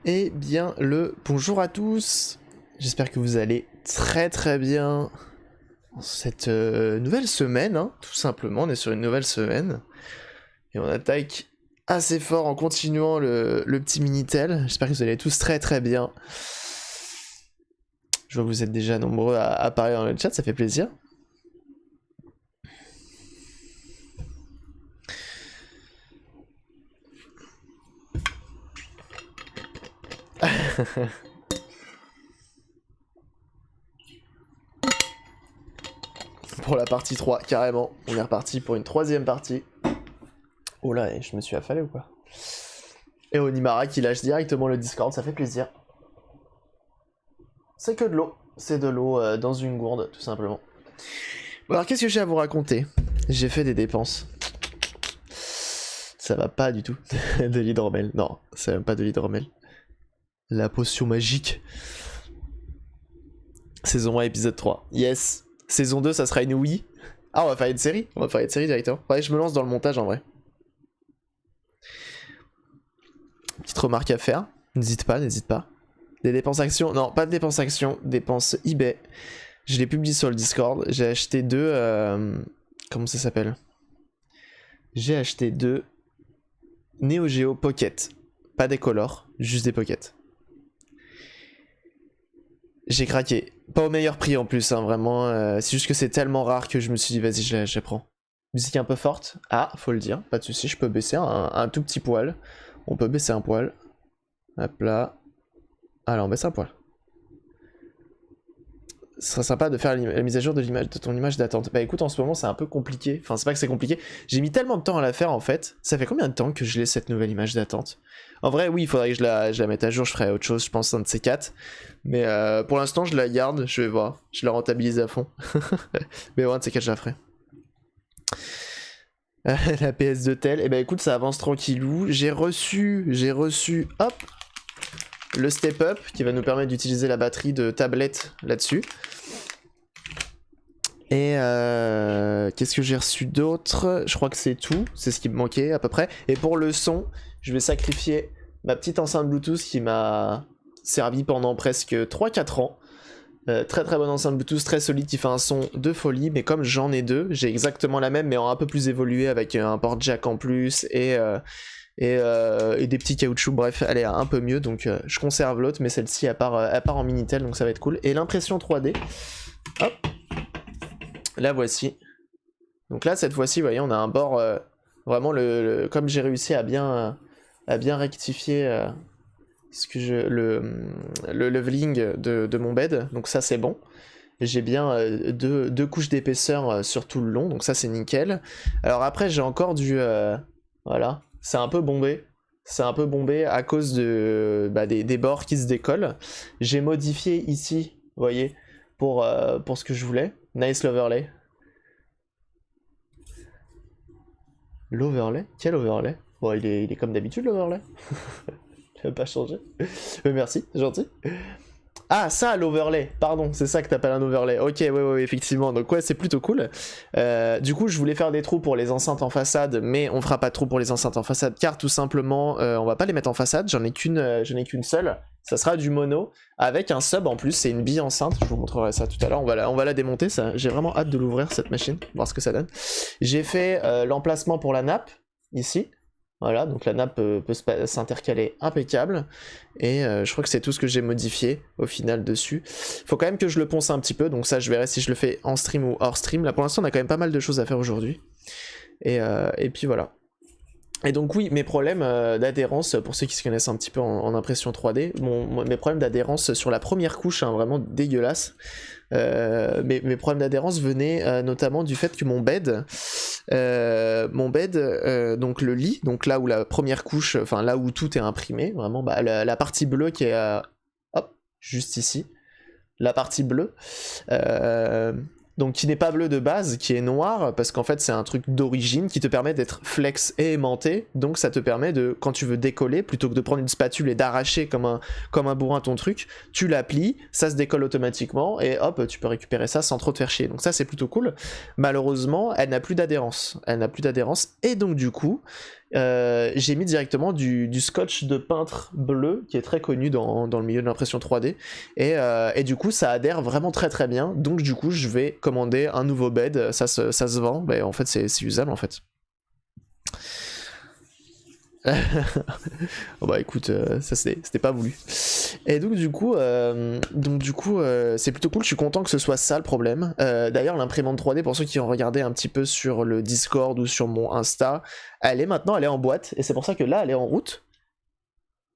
Eh bien, le bonjour à tous. J'espère que vous allez très très bien en cette nouvelle semaine, hein, tout simplement. On est sur une nouvelle semaine et on attaque assez fort en continuant le petit Minitel. J'espère que vous allez tous très très bien. Je vois que vous êtes déjà nombreux à parler dans le chat, ça fait plaisir. Pour la partie 3, carrément. On est reparti pour une troisième partie. Oh là, je me suis affalé ou quoi? Et Onimara qui lâche directement le Discord, ça fait plaisir. C'est que de l'eau. C'est de l'eau dans une gourde, tout simplement. Bon, alors, qu'est-ce que j'ai à vous raconter? J'ai fait des dépenses. Ça va pas du tout. De l'hydromel. Non, c'est même pas de l'hydromel. La potion magique. Saison 1, épisode 3. Yes. Saison 2, ça sera une oui. Ah, on va faire une série? On va faire une série directement. Ouais, je me lance dans le montage en vrai. Petite remarque à faire. N'hésite pas, n'hésite pas. Des dépenses actions. Non, pas de dépenses actions. Dépenses eBay. Je l'ai publié sur le Discord. J'ai acheté deux... Comment ça s'appelle? J'ai acheté deux Neo Geo Pocket. Pas des colors, juste des pockets. J'ai craqué. Pas au meilleur prix en plus, hein, vraiment. C'est juste que c'est tellement rare que je me suis dit, vas-y, je la prends. Musique un peu forte. Ah, faut le dire, pas de soucis, je peux baisser un tout petit poil. On peut baisser un poil. Hop là. Alors, on baisse un poil. Ce serait sympa de faire la mise à jour de ton image d'attente. Bah écoute, en ce moment c'est un peu compliqué. Enfin, c'est pas que c'est compliqué. J'ai mis tellement de temps à la faire en fait. Ça fait combien de temps que je l'ai cette nouvelle image d'attente? En vrai, oui, il faudrait que je la mette à jour. Je ferai autre chose, je pense, un de ces quatre. Mais pour l'instant, je la garde. Je vais voir. Je la rentabilise à fond. Mais ouais, un de ces quatre, je la ferai. La PS de tel. Et bah écoute, ça avance tranquillou. J'ai reçu, hop, le step up qui va nous permettre d'utiliser la batterie de tablette là-dessus. Et qu'est-ce que j'ai reçu d'autre? Je crois que c'est tout, c'est ce qui me manquait à peu près. Et pour le son, je vais sacrifier ma petite enceinte Bluetooth qui m'a servi pendant presque 3-4 ans. Très très bonne enceinte Bluetooth, très solide, qui fait un son de folie. Mais comme j'en ai deux, j'ai exactement la même mais en un peu plus évolué avec un port jack en plus et des petits caoutchoucs. Bref, elle est un peu mieux, donc je conserve l'autre, mais celle-ci elle part en Minitel, donc ça va être cool. Et l'impression 3D, hop, la voici. Donc là, cette fois-ci, vous voyez, on a un bord vraiment comme j'ai réussi à bien rectifier le leveling de mon bed. Donc ça, c'est bon. J'ai bien deux couches d'épaisseur sur tout le long, donc ça c'est nickel. Alors après, j'ai encore voilà, c'est un peu bombé. C'est un peu bombé à cause des bords qui se décollent. J'ai modifié ici, vous voyez, pour ce que je voulais. Nice l'overlay. L'overlay? Quel overlay? Bon, il est comme d'habitude l'overlay. Il va pas changer. Merci, c'est gentil. Ah, ça, l'overlay, pardon, c'est ça que t'appelles un overlay. Ok, ouais, effectivement, donc ouais, c'est plutôt cool. Du coup, je voulais faire des trous pour les enceintes en façade, mais on fera pas de trous pour les enceintes en façade, car tout simplement, on va pas les mettre en façade, j'en ai qu'une seule. Ça sera du mono, avec un sub en plus, c'est une bille enceinte, je vous montrerai ça tout à l'heure, on va la démonter, ça. J'ai vraiment hâte de l'ouvrir, cette machine, voir ce que ça donne. J'ai fait l'emplacement pour la nappe, ici. Voilà, donc la nappe peut s'intercaler impeccable. Et je crois que c'est tout ce que j'ai modifié au final dessus. Faut quand même que je le ponce un petit peu, donc ça je verrai si je le fais en stream ou hors stream. Là pour l'instant on a quand même pas mal de choses à faire aujourd'hui. Et puis voilà. Et donc oui, mes problèmes d'adhérence, pour ceux qui se connaissent un petit peu en impression 3D, mes problèmes d'adhérence sur la première couche, hein, vraiment dégueulasse. Mes problèmes d'adhérence venaient notamment du fait que mon bed, donc le lit, donc là où la première couche, enfin là où tout est imprimé, vraiment la partie bleue qui est hop, juste ici, la partie bleue, donc qui n'est pas bleu de base, qui est noir, parce qu'en fait c'est un truc d'origine qui te permet d'être flex et aimanté, donc ça te permet de, quand tu veux décoller, plutôt que de prendre une spatule et d'arracher comme un bourrin ton truc, tu la plies, ça se décolle automatiquement, et hop, tu peux récupérer ça sans trop te faire chier, donc ça c'est plutôt cool. Malheureusement, elle n'a plus d'adhérence, et donc du coup, j'ai mis directement du scotch de peintre bleu qui est très connu dans le milieu de l'impression 3D et du coup ça adhère vraiment très très bien, donc du coup je vais commander un nouveau bed, ça se vend, mais en fait c'est usable en fait. Oh bah écoute, ça c'était pas voulu. Et donc du coup, c'est plutôt cool, je suis content que ce soit ça le problème. D'ailleurs l'imprimante 3D, pour ceux qui ont regardé un petit peu sur le Discord ou sur mon Insta, elle est en boîte, et c'est pour ça que là elle est en route.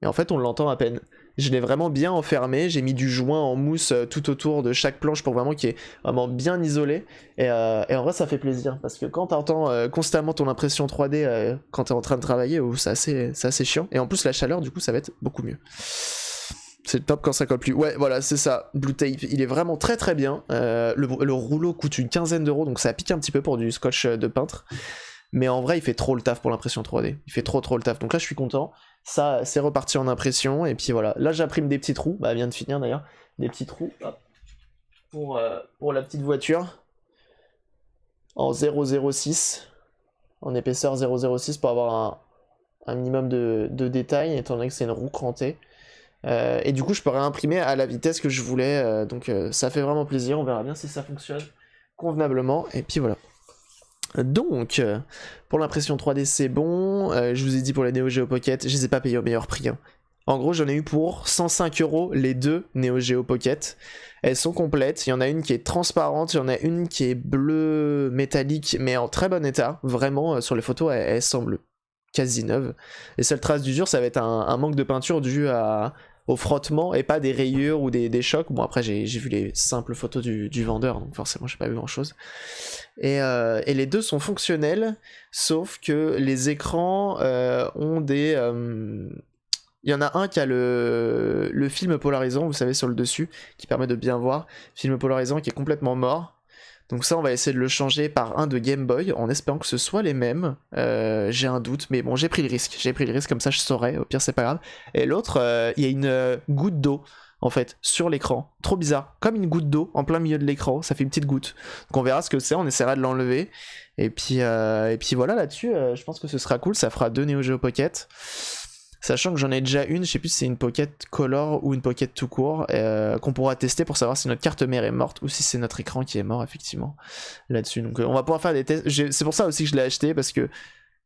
Et en fait on l'entend à peine. Je l'ai vraiment bien enfermé, j'ai mis du joint en mousse tout autour de chaque planche pour vraiment qu'il est vraiment bien isolé. Et en vrai ça fait plaisir, parce que quand t'entends constamment ton impression 3D quand t'es en train de travailler, c'est assez chiant. Et en plus la chaleur du coup ça va être beaucoup mieux. C'est top quand ça colle plus. Ouais, voilà, c'est ça. Blue Tape, il est vraiment très très bien. Le rouleau coûte une quinzaine d'euros, donc ça pique un petit peu pour du scotch de peintre. Mais en vrai, il fait trop le taf pour l'impression 3D. Il fait trop le taf. Donc là, je suis content. Ça, c'est reparti en impression. Et puis voilà. Là, j'imprime des petits trous. Bah, elle vient de finir d'ailleurs. Des petits trous. Hop. Pour la petite voiture. En 0,06. En épaisseur 0,06 pour avoir un minimum de détails, étant donné que c'est une roue crantée. Et du coup, je peux réimprimer à la vitesse que je voulais. Donc ça fait vraiment plaisir. On verra bien si ça fonctionne convenablement. Et puis voilà. Donc, pour l'impression 3D, c'est bon. Je vous ai dit pour les Neo Geo Pocket, je les ai pas payés au meilleur prix. Hein. En gros, j'en ai eu pour 105 € les deux Neo Geo Pocket. Elles sont complètes. Il y en a une qui est transparente, il y en a une qui est bleue métallique, mais en très bon état. Vraiment, sur les photos, elle semble quasi neuve. Les seules traces d'usure, ça va être un manque de peinture dû au frottement et pas des rayures ou des chocs. Bon, après, j'ai vu les simples photos du vendeur, donc forcément, j'ai pas vu grand chose. Et les deux sont fonctionnels, sauf que les écrans ont des... Il y en a un qui a le film polarisant, vous savez, sur le dessus, qui permet de bien voir. Film polarisant qui est complètement mort. Donc ça, on va essayer de le changer par un de Game Boy, en espérant que ce soit les mêmes. J'ai un doute, mais bon, j'ai pris le risque. J'ai pris le risque, comme ça je saurais, au pire c'est pas grave. Et l'autre, il y a une goutte d'eau, en fait, sur l'écran. Trop bizarre. Comme une goutte d'eau en plein milieu de l'écran, ça fait une petite goutte. Donc on verra ce que c'est, on essaiera de l'enlever. Et puis voilà, là-dessus, je pense que ce sera cool, ça fera 2 Neo Geo Pocket. Sachant que j'en ai déjà une, je sais plus si c'est une Pocket Color ou une Pocket tout court, qu'on pourra tester pour savoir si notre carte mère est morte ou si c'est notre écran qui est mort, effectivement, là-dessus. Donc on va pouvoir faire des tests. C'est pour ça aussi que je l'ai acheté, parce que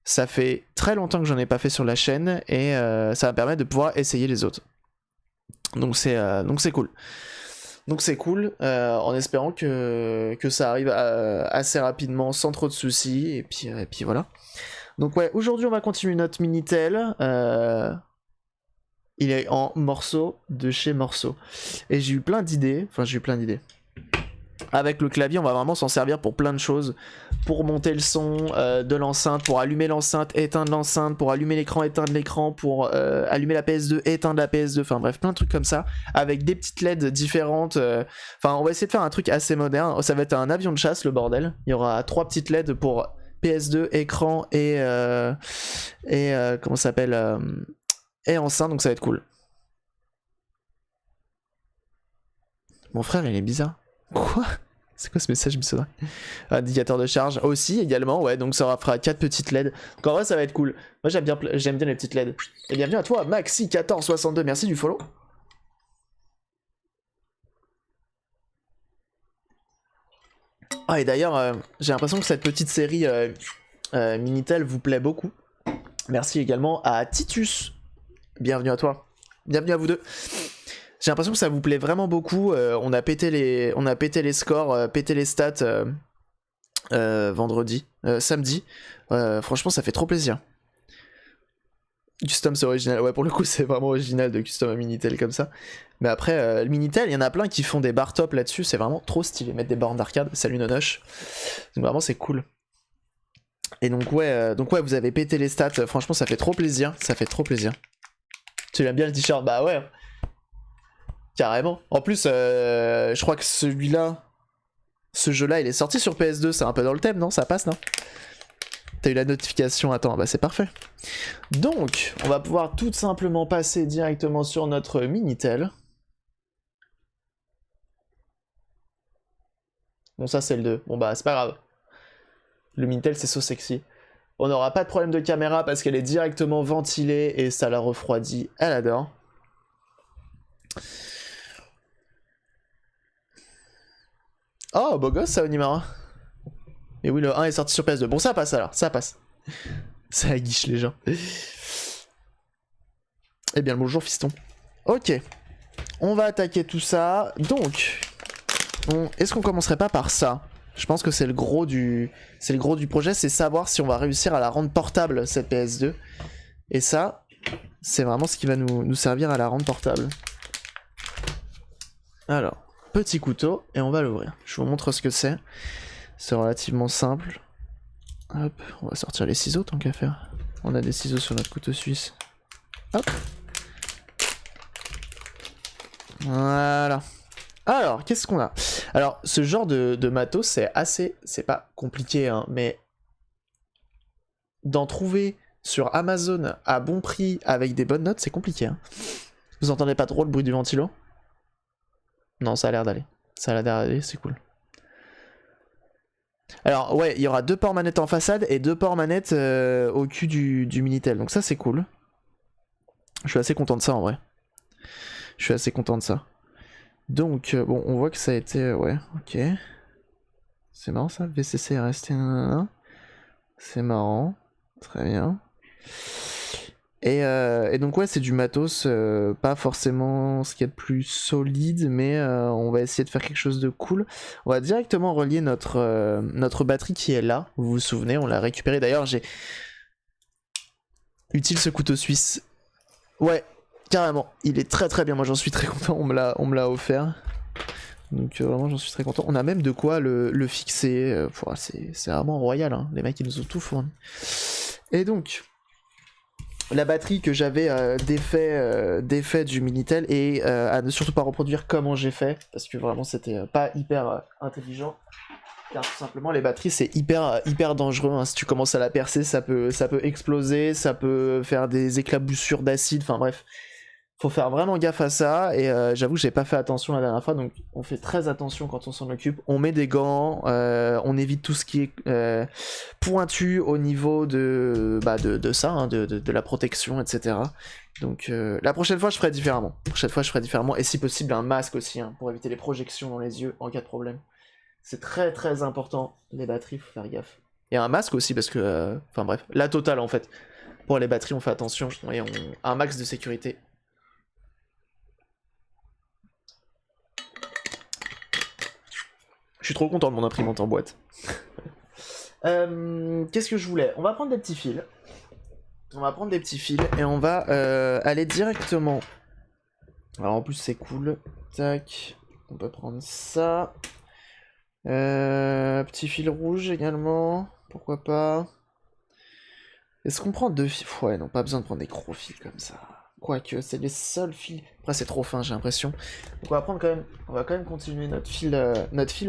ça fait très longtemps que j'en ai pas fait sur la chaîne, et ça va me permettre de pouvoir essayer les autres. Donc c'est cool. Donc c'est cool, en espérant que ça arrive assez rapidement, sans trop de soucis, et puis voilà. Donc ouais, aujourd'hui on va continuer notre Minitel. Il est en morceaux de chez Morceaux. Et j'ai eu plein d'idées. Avec le clavier, on va vraiment s'en servir pour plein de choses. Pour monter le son de l'enceinte, pour allumer l'enceinte, éteindre l'enceinte, pour allumer l'écran, éteindre l'écran, pour allumer la PS2, éteindre la PS2. Enfin bref, plein de trucs comme ça. Avec des petites LED différentes. Enfin, on va essayer de faire un truc assez moderne. Ça va être un avion de chasse, le bordel. Il y aura 3 petites LED pour PS2, écran et comment ça s'appelle et enceinte, donc ça va être cool. Mon frère, il est bizarre. Quoi? C'est quoi ce message bizarre? Indicateur de charge aussi également, ouais, donc ça fera 4 petites LED. Donc en vrai, ça va être cool. Moi, j'aime bien les petites LED. Et bienvenue à toi, Maxi1462, merci du follow. Ah, et d'ailleurs, j'ai l'impression que cette petite série Minitel vous plaît beaucoup. Merci également à Titus. Bienvenue à toi. Bienvenue à vous deux. J'ai l'impression que ça vous plaît vraiment beaucoup. On a pété les scores, pété les stats samedi. Franchement, ça fait trop plaisir. Custom, c'est original. Ouais, pour le coup, c'est vraiment original de custom un Minitel comme ça. Mais après, le Minitel, il y en a plein qui font des bar top là-dessus. C'est vraiment trop stylé. Mettre des bornes d'arcade. Salut Nonoche. Donc vraiment, c'est cool. Et donc ouais, vous avez pété les stats. Franchement, ça fait trop plaisir. Ça fait trop plaisir. Tu l'aimes bien le t-shirt? Bah ouais. Carrément. En plus, je crois que ce jeu-là, il est sorti sur PS2. C'est un peu dans le thème, non? Ça passe, non? T'as eu la notification, attends, bah c'est parfait. Donc, on va pouvoir tout simplement passer directement sur notre Minitel. Bon, ça c'est le 2. Bon bah c'est pas grave. Le Minitel c'est so sexy. On n'aura pas de problème de caméra parce qu'elle est directement ventilée et ça la refroidit. Elle adore. Oh, beau gosse ça, Onimara. Et oui, le 1 est sorti sur PS2. Bon, ça passe alors, ça passe. Ça aguiche les gens. Eh bien, le bonjour, fiston. Ok. On va attaquer tout ça. Donc, est-ce qu'on commencerait pas par ça? Je pense que c'est le gros du projet, c'est savoir si on va réussir à la rendre portable, cette PS2. Et ça, c'est vraiment ce qui va nous servir à la rendre portable. Alors, petit couteau, et on va l'ouvrir. Je vous montre ce que c'est. C'est relativement simple. Hop, on va sortir les ciseaux tant qu'à faire. On a des ciseaux sur notre couteau suisse. Hop. Voilà. Alors, qu'est-ce qu'on a? Alors, ce genre de matos, c'est pas compliqué, hein, mais d'en trouver sur Amazon à bon prix avec des bonnes notes, c'est compliqué. Hein. Vous entendez pas trop le bruit du ventilo? Non, ça a l'air d'aller. Ça a l'air d'aller, c'est cool. Alors, ouais, il y aura 2 ports manettes en façade et 2 ports manettes au cul du Minitel, donc ça c'est cool. Je suis assez content de ça en vrai. Je suis assez content de ça. Donc, bon, on voit que ça a été... ouais, ok. C'est marrant ça, VCC est resté... C'est marrant. Très bien. Et donc ouais, c'est du matos, pas forcément ce qu'il y a de plus solide, mais on va essayer de faire quelque chose de cool. On va directement relier notre batterie qui est là, vous vous souvenez, on l'a récupéré. D'ailleurs, j'ai... Utile ce couteau suisse. Ouais, carrément, il est très très bien, moi j'en suis très content, on me l'a offert. Donc vraiment j'en suis très content. On a même de quoi le fixer, c'est vraiment royal, hein. Les mecs ils nous ont tout fourni. Et donc... La batterie que j'avais défait du Minitel et à ne surtout pas reproduire comment j'ai fait, parce que vraiment c'était pas hyper intelligent, car tout simplement les batteries c'est hyper dangereux, hein. Si tu commences à la percer ça peut exploser, ça peut faire des éclaboussures d'acide, enfin bref. Faut faire vraiment gaffe à ça, et j'avoue que j'ai pas fait attention la dernière fois, donc on fait très attention quand on s'en occupe. On met des gants, on évite tout ce qui est pointu au niveau de ça, hein, de la protection, etc. Donc la prochaine fois je ferai différemment. Et si possible un masque aussi, hein, pour éviter les projections dans les yeux en cas de problème. C'est très très important, les batteries, faut faire gaffe. Et un masque aussi, parce que... Enfin bref, la totale en fait. Pour les batteries on fait attention, et un max de sécurité. Je suis trop content de mon imprimante en boîte. Qu'est-ce que je voulais? On va prendre des petits fils. Et on va aller directement. Alors en plus c'est cool. Tac. On peut prendre ça. Petit fil rouge également. Pourquoi pas. Est-ce qu'on prend 2 fils? Ouais, non, pas besoin de prendre des gros fils comme ça. Quoique, c'est les seuls fils. Après, c'est trop fin, j'ai l'impression. Donc, on va quand même continuer notre fil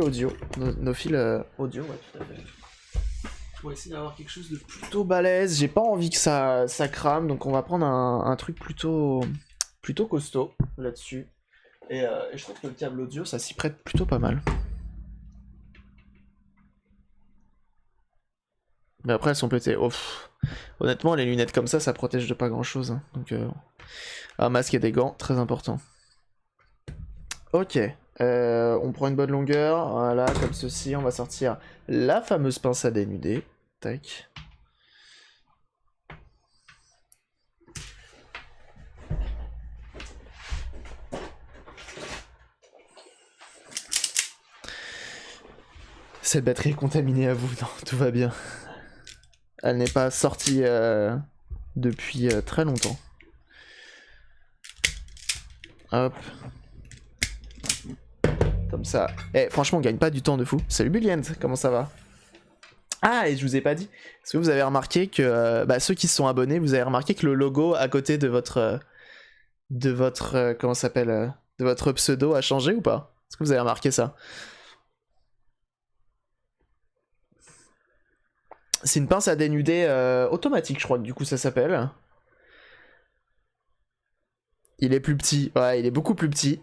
audio. Nos fils audio, ouais, tout à fait. On va essayer d'avoir quelque chose de plutôt balèze. J'ai pas envie que ça crame, donc on va prendre un truc plutôt costaud là-dessus. Et je trouve que le câble audio, ça s'y prête plutôt pas mal. Mais après, elles sont pétées. Oh, honnêtement, les lunettes comme ça protège de pas grand-chose. Hein. Donc, un masque et des gants, très important. Ok, on prend une bonne longueur, voilà, comme ceci. On va sortir la fameuse pince à dénuder. Tac. Cette batterie est contaminée à vous, non, tout va bien. Elle n'est pas sortie depuis très longtemps. Hop. Comme ça. Eh, franchement, on gagne pas du temps de fou. Salut Bulliant, comment ça va? Ah, et je vous ai pas dit. Est-ce que vous avez remarqué que... ceux qui se sont abonnés, vous avez remarqué que le logo à côté de votre... comment ça s'appelle de votre pseudo a changé ou pas? Est-ce que vous avez remarqué ça? C'est une pince à dénuder automatique, je crois que du coup ça s'appelle. Il est plus petit, ouais, il est beaucoup plus petit.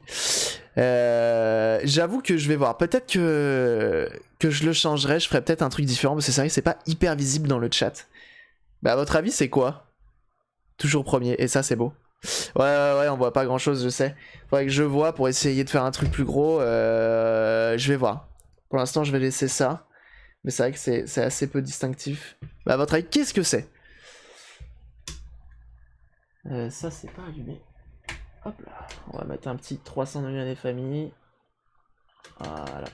J'avoue que je vais voir. Peut-être que je le changerai, je ferai peut-être un truc différent, parce que c'est vrai que c'est pas hyper visible dans le chat. Bah à votre avis c'est quoi? Toujours premier, et ça c'est beau. Ouais, on voit pas grand chose, je sais. Faudrait que je vois pour essayer de faire un truc plus gros. Je vais voir. Pour l'instant, je vais laisser ça. Mais c'est vrai que c'est assez peu distinctif. Bah, à votre avis, qu'est-ce que c'est? Ça, c'est pas allumé. Hop là. On va mettre un petit 300 degrés des familles. Voilà.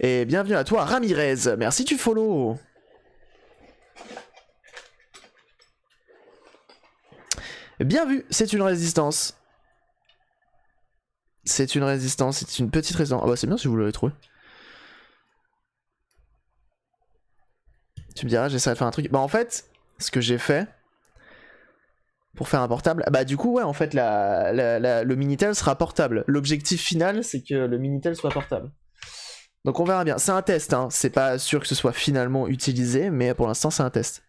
Et bienvenue à toi, Ramirez. Merci, tu follow. Bien vu, c'est une résistance. C'est une résistance, c'est une petite résistance. Ah bah c'est bien si vous l'avez trouvé. Tu me diras, j'essaierai de faire un truc. Bah en fait, ce que j'ai fait pour faire un portable, bah du coup ouais en fait le Minitel sera portable. L'objectif final c'est que le Minitel soit portable. Donc on verra bien. C'est un test, hein. C'est pas sûr que ce soit finalement utilisé, mais pour l'instant c'est un test.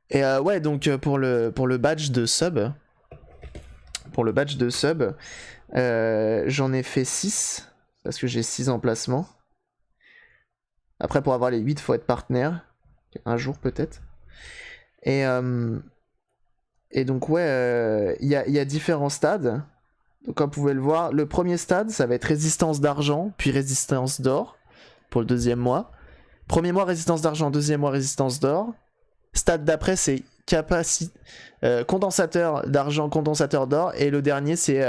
Et ouais, donc pour le badge de sub, j'en ai fait 6, parce que j'ai 6 emplacements. Après, pour avoir les 8, faut être partenaire. Un jour peut-être. Et donc ouais, il y a différents stades. Donc comme vous pouvez le voir, le premier stade, ça va être résistance d'argent, puis résistance d'or, pour le deuxième mois. Premier mois, résistance d'argent, deuxième mois, résistance d'or. Stade d'après, c'est condensateur d'argent, condensateur d'or. Et le dernier, c'est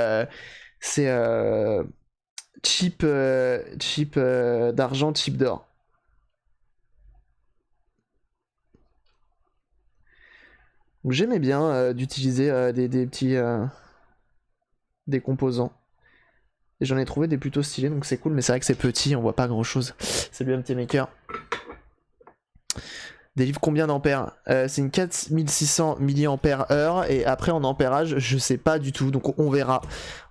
chip d'argent, chip d'or. Donc j'aimais bien d'utiliser des petits des composants. Et j'en ai trouvé des plutôt stylés, donc c'est cool, mais c'est vrai que c'est petit, on voit pas grand chose. Salut MT Maker. Des livres combien d'ampères? C'est une 4600 mAh, et après en ampérage, je sais pas du tout, donc on verra.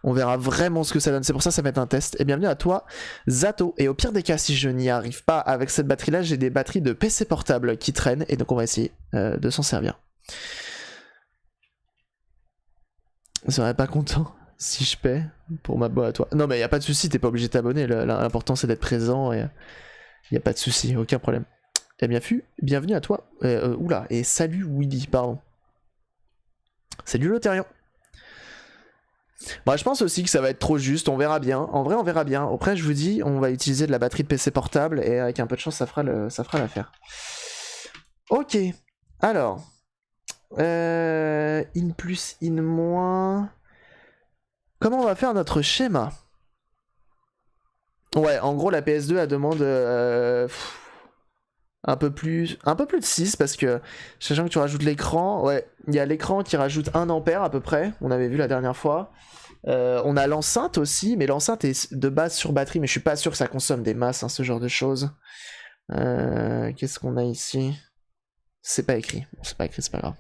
On verra vraiment ce que ça donne, c'est pour ça que ça va être un test. Et bienvenue à toi, Zato. Et au pire des cas, si je n'y arrive pas avec cette batterie-là, j'ai des batteries de PC portable qui traînent, et donc on va essayer de s'en servir. Je serais pas content si je paie pour m'abonner à toi. Non mais y a pas de souci, t'es pas obligé de t'abonner, l'important c'est d'être présent, et y a pas de souci, aucun problème. Eh bien, bienvenue à toi. Oula, et salut Willy, pardon. Salut Lotérion. Bon, je pense aussi que ça va être trop juste, on verra bien. En vrai, on verra bien. Après, je vous dis, on va utiliser de la batterie de PC portable, et avec un peu de chance, ça fera l'affaire. Ok, alors. In plus, in moins. Comment on va faire notre schéma? Ouais, en gros, la PS2, elle demande... un peu plus de 6 parce que sachant que tu rajoutes l'écran, ouais, il y a l'écran qui rajoute 1 ampère à peu près, on avait vu la dernière fois. On a l'enceinte aussi, mais l'enceinte est de base sur batterie, mais je suis pas sûr que ça consomme des masses, hein, ce genre de choses. Qu'est-ce qu'on a ici? C'est pas écrit, c'est pas grave.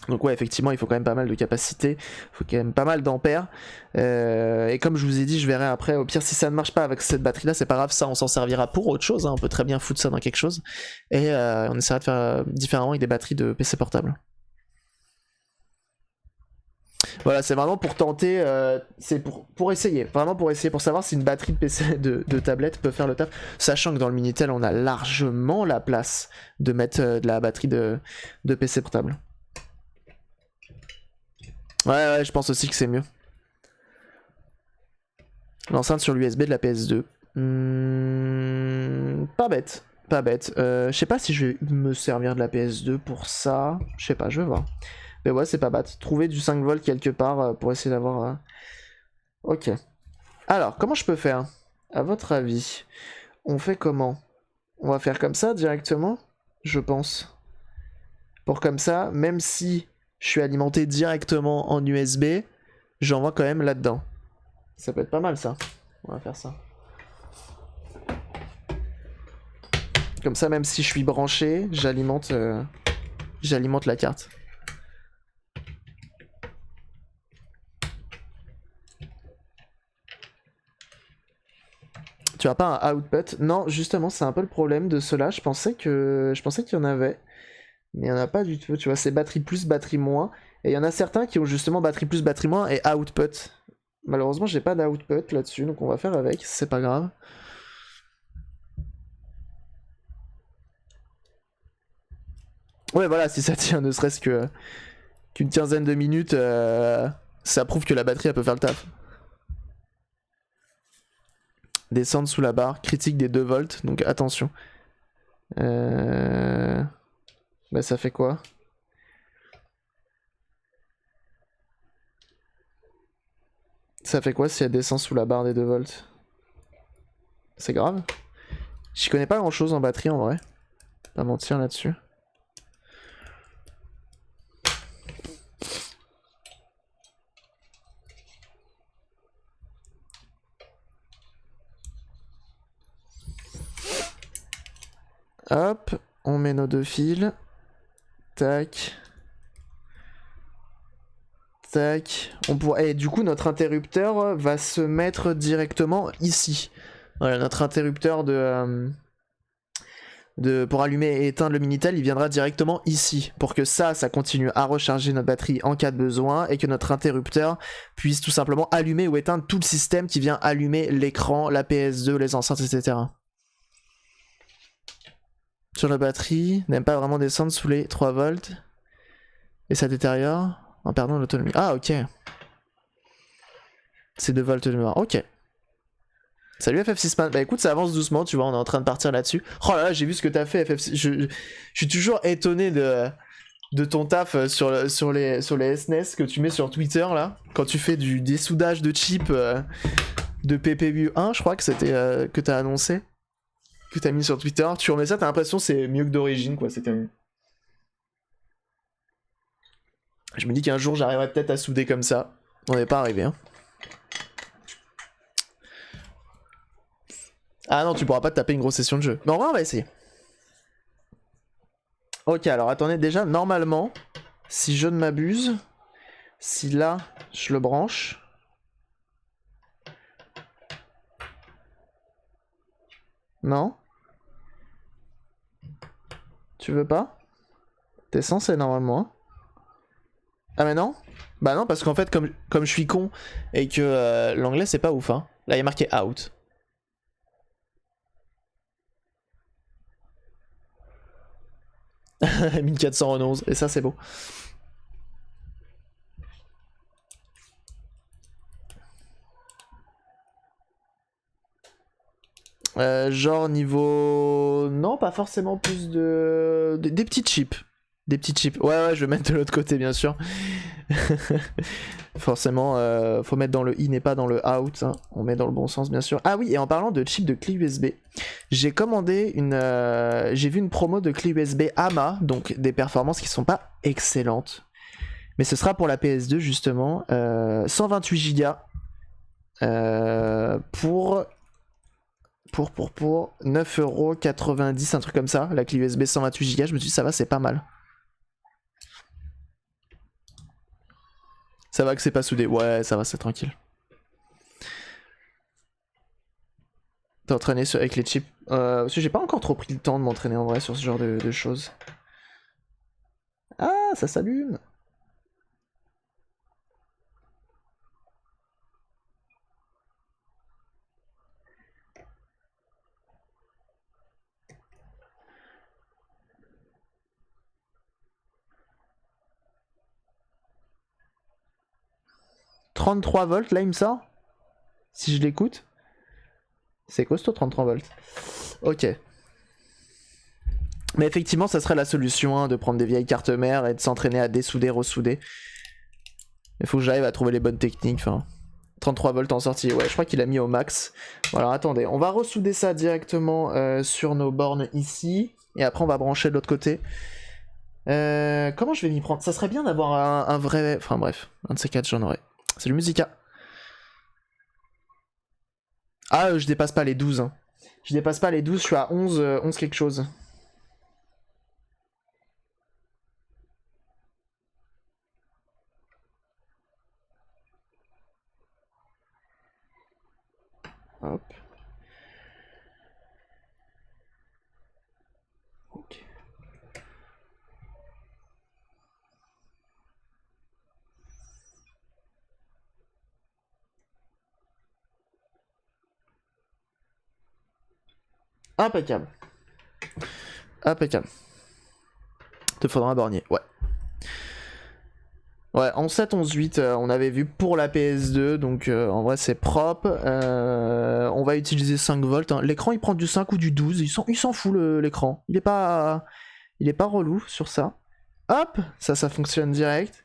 Donc ouais, effectivement, il faut quand même pas mal de capacité, il faut quand même pas mal d'ampères. Et comme je vous ai dit, je verrai après, au pire si ça ne marche pas avec cette batterie-là, c'est pas grave, ça on s'en servira pour autre chose, hein, on peut très bien foutre ça dans quelque chose. Et on essaiera de faire différemment avec des batteries de PC portable. Voilà, c'est vraiment pour tenter, c'est pour essayer, vraiment pour essayer, pour savoir si une batterie de PC de tablette peut faire le taf, sachant que dans le Minitel on a largement la place de mettre de la batterie de PC portable. Ouais, je pense aussi que c'est mieux. L'enceinte sur l'USB de la PS2. Pas bête, pas bête. Je sais pas si je vais me servir de la PS2 pour ça. Je sais pas, je vais voir. Mais ouais, c'est pas bête. Trouver du 5 volts quelque part pour essayer d'avoir... Ok. Alors, comment je peux faire? À votre avis, on fait comment? On va faire comme ça directement, je pense. Pour comme ça, même si je suis alimenté directement en USB, j'envoie quand même là-dedans. Ça peut être pas mal ça. On va faire ça. Comme ça, même si je suis branché, j'alimente la carte. Tu as pas un output? Non, justement, c'est un peu le problème de cela. Je pensais qu'il y en avait. Mais il n'y en a pas du tout. Tu vois, c'est batterie plus, batterie moins. Et il y en a certains qui ont justement batterie plus, batterie moins et output. Malheureusement, j'ai pas d'output là-dessus, donc on va faire avec, c'est pas grave. Ouais, voilà, si ça tient ne serait-ce qu'une quinzaine de minutes, ça prouve que la batterie elle peut faire le taf. Descendre sous la barre, critique des 2 volts, donc attention. Bah ça fait quoi? Ça fait quoi si elle descend sous la barre des 2 volts? C'est grave. J'y connais pas grand chose en batterie en vrai. Pas mentir là-dessus. Hop, on met nos 2 fils. Tac. Tac. On pourra... Et du coup, notre interrupteur va se mettre directement ici. Voilà, notre interrupteur pour allumer et éteindre le Minitel, il viendra directement ici. Pour que ça continue à recharger notre batterie en cas de besoin et que notre interrupteur puisse tout simplement allumer ou éteindre tout le système qui vient allumer l'écran, la PS2, les enceintes, etc. Sur la batterie, n'aime pas vraiment descendre sous les 3 volts. Et ça détériore en perdant l'autonomie. Ah, ok. C'est 2 volts de mémoire. Ok. Salut FF6man. Bah écoute, ça avance doucement, tu vois, on est en train de partir là-dessus. Oh là là, j'ai vu ce que t'as fait, FF6. Je suis toujours étonné de ton taf sur les SNES que tu mets sur Twitter là. Quand tu fais du dessoudage de chips de PPU1, je crois que c'était que t'as annoncé. Que t'as mis sur Twitter. Tu remets ça, t'as l'impression que c'est mieux que d'origine, quoi. C'était. Je me dis qu'un jour j'arriverai peut-être à souder comme ça. On n'est pas arrivé, hein. Ah non, tu pourras pas te taper une grosse session de jeu. Mais en vrai, on va essayer. Ok, alors attendez, déjà, normalement, si je ne m'abuse, si là, je le branche... Non? Tu veux pas? T'es censé, normalement. Hein. Ah mais non? Bah non, parce qu'en fait, comme je suis con, et que l'anglais, c'est pas ouf, hein. Là, il y a marqué out. « 1411 », et ça, c'est beau. Genre niveau... Non, pas forcément plus de... Des petits chips. Des petits chips. Ouais, je vais mettre de l'autre côté, bien sûr. Forcément, faut mettre dans le in et pas dans le out. Hein. On met dans le bon sens, bien sûr. Ah oui, et en parlant de chips de clé USB, j'ai commandé une... j'ai vu une promo de clé USB AMA, donc des performances qui sont pas excellentes. Mais ce sera pour la PS2, justement. 128 Go. Pour 9,90€, un truc comme ça, la clé USB 128 Go, je me suis dit ça va, c'est pas mal. Ça va que c'est pas soudé, ouais, ça va, c'est tranquille. T'es entraîné avec les chips parce que j'ai pas encore trop pris le temps de m'entraîner en vrai sur ce genre de choses. Ah, ça s'allume. « 33 volts, là il me sort. Si je l'écoute. C'est costaud 33 volts. Ok. Mais effectivement, ça serait la solution hein, de prendre des vieilles cartes mères et de s'entraîner à dessouder, ressouder. Il faut que j'arrive à trouver les bonnes techniques. Enfin, 33 volts en sortie. Ouais, je crois qu'il a mis au max. Bon, alors attendez, on va ressouder ça directement sur nos bornes ici. Et après, on va brancher de l'autre côté. Comment je vais m'y prendre? Ça serait bien d'avoir un vrai... Enfin bref, un de ces quatre, j'en aurai. C'est le Musica. Ah, je dépasse pas les 12. Hein. Je dépasse pas les 12, je suis à 11, 11 quelque chose. Hop. Ok. Impeccable. Impeccable. Te faudra un bornier, ouais. Ouais, 11.7, 11.8, on avait vu pour la PS2, donc en vrai c'est propre. On va utiliser 5 volts. Hein. L'écran il prend du 5 ou du 12, il s'en fout l'écran. Il est pas relou sur ça. Hop, ça fonctionne direct.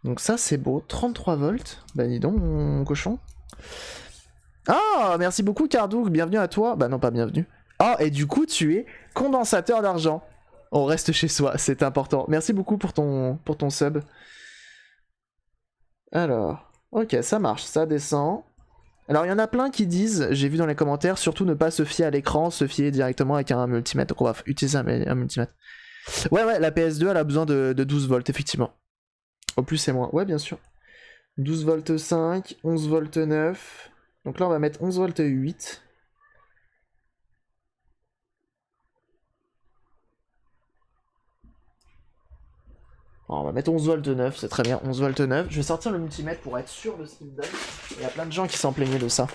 Donc ça c'est beau, 33 volts. Bah dis donc mon cochon. Ah, merci beaucoup Cardouk, bienvenue à toi. Bah non, pas bienvenue. Ah, et du coup tu es condensateur d'argent. On reste chez soi, c'est important. Merci beaucoup pour ton sub. Alors, ok, ça marche, ça descend. Alors il y en a plein qui disent, j'ai vu dans les commentaires, surtout ne pas se fier à l'écran, se fier directement avec un multimètre. Donc on va utiliser un multimètre. Ouais, la PS2 elle a besoin de 12 volts, effectivement. Au plus et moins, ouais bien sûr. 12 volts 5, 11 volts 9. Donc là on va mettre 11 volts 8. On va mettre 11 volts 9, c'est très bien, 11 volts 9. Je vais sortir le multimètre pour être sûr de ce qu'il me donne. Il y a plein de gens qui s'en plaignaient de ça.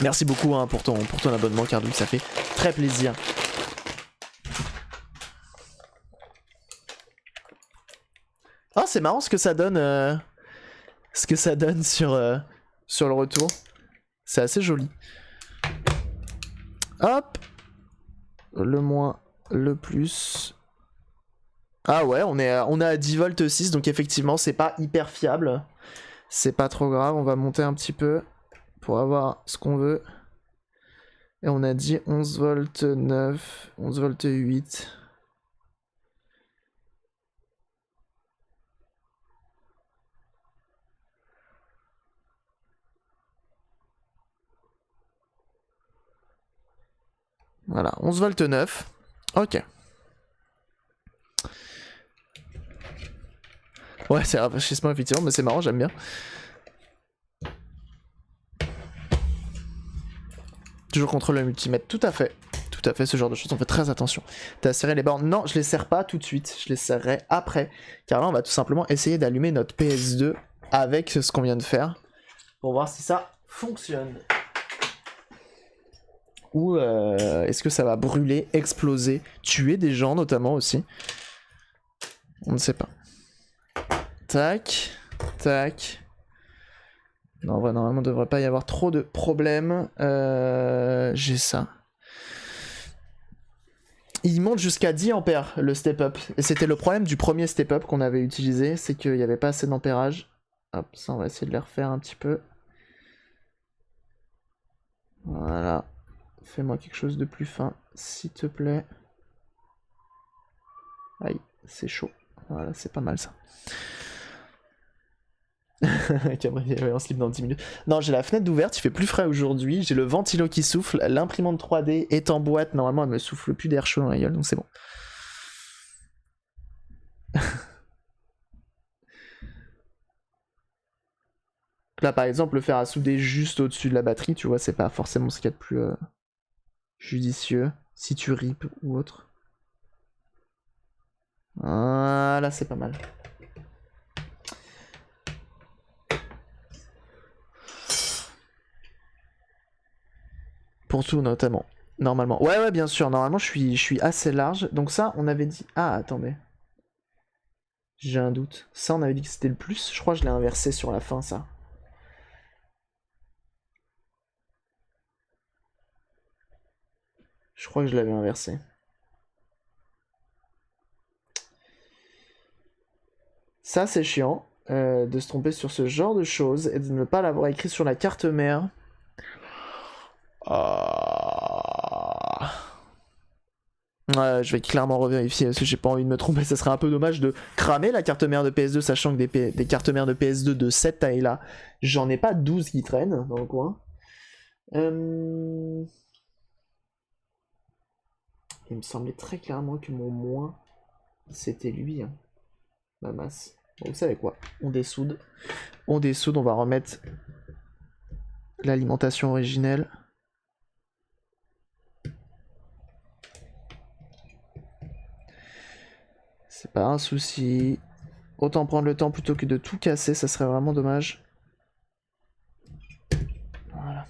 Merci beaucoup hein, pour ton abonnement Cardouk, ça fait très plaisir. Oh c'est marrant ce que ça donne sur le retour. C'est assez joli. Hop. Le moins, le plus. Ah ouais, on est à 10 volts 6, donc effectivement c'est pas hyper fiable. C'est pas trop grave, on va monter un petit peu pour avoir ce qu'on veut. Et on a dit 11 volts 9, 11 volts 8. Voilà, 11 volts 9. Ok. Ouais, c'est rafraîchissement effectivement, mais c'est marrant, j'aime bien. Toujours contrôle le multimètre, tout à fait. Tout à fait, ce genre de choses, on fait très attention. T'as serré les bornes? Non, je les serre pas tout de suite, je les serrerai après. Car là, on va tout simplement essayer d'allumer notre PS2 avec ce qu'on vient de faire. Pour voir si ça fonctionne. Ou est-ce que ça va brûler, exploser, tuer des gens notamment aussi? On ne sait pas. Tac, tac. Non, ouais, normalement, il ne devrait pas y avoir trop de problèmes. J'ai ça. Il monte jusqu'à 10 ampères le step-up. Et c'était le problème du premier step-up qu'on avait utilisé, c'est qu'il n'y avait pas assez d'ampérage. Hop, ça, on va essayer de les refaire un petit peu. Voilà. Fais-moi quelque chose de plus fin, s'il te plaît. Aïe, c'est chaud. Voilà, c'est pas mal ça. Cabré en slip dans 10 minutes. Non, j'ai la fenêtre ouverte, il fait plus frais aujourd'hui. J'ai le ventilo qui souffle. L'imprimante 3D est en boîte. Normalement, elle me souffle plus d'air chaud dans la gueule, donc c'est bon. Là, par exemple, le fer à souder juste au-dessus de la batterie, tu vois, c'est pas forcément ce qu'il y a de plus judicieux. Si tu ripes ou autre. Voilà, c'est pas mal. Pour tout, notamment. Normalement. Ouais, bien sûr. Normalement, je suis assez large. Donc ça, on avait dit... Ah, attendez. J'ai un doute. Ça, on avait dit que c'était le plus. Je crois que je l'ai inversé sur la fin, ça. Je crois que je l'avais inversé. Ça, c'est chiant. De se tromper sur ce genre de choses et de ne pas l'avoir écrit sur la carte mère. Ouais, je vais clairement revérifier parce que j'ai pas envie de me tromper. Ça serait un peu dommage de cramer la carte mère de PS2, sachant que des cartes mères de PS2 de cette taille-là, j'en ai pas 12 qui traînent dans le coin. Il me semblait très clairement que mon moins, c'était lui. Hein. Ma masse. Bon, vous savez quoi? On dessoude. On dessoude, on va remettre l'alimentation originelle. C'est pas un souci. Autant prendre le temps plutôt que de tout casser, ça serait vraiment dommage. Voilà.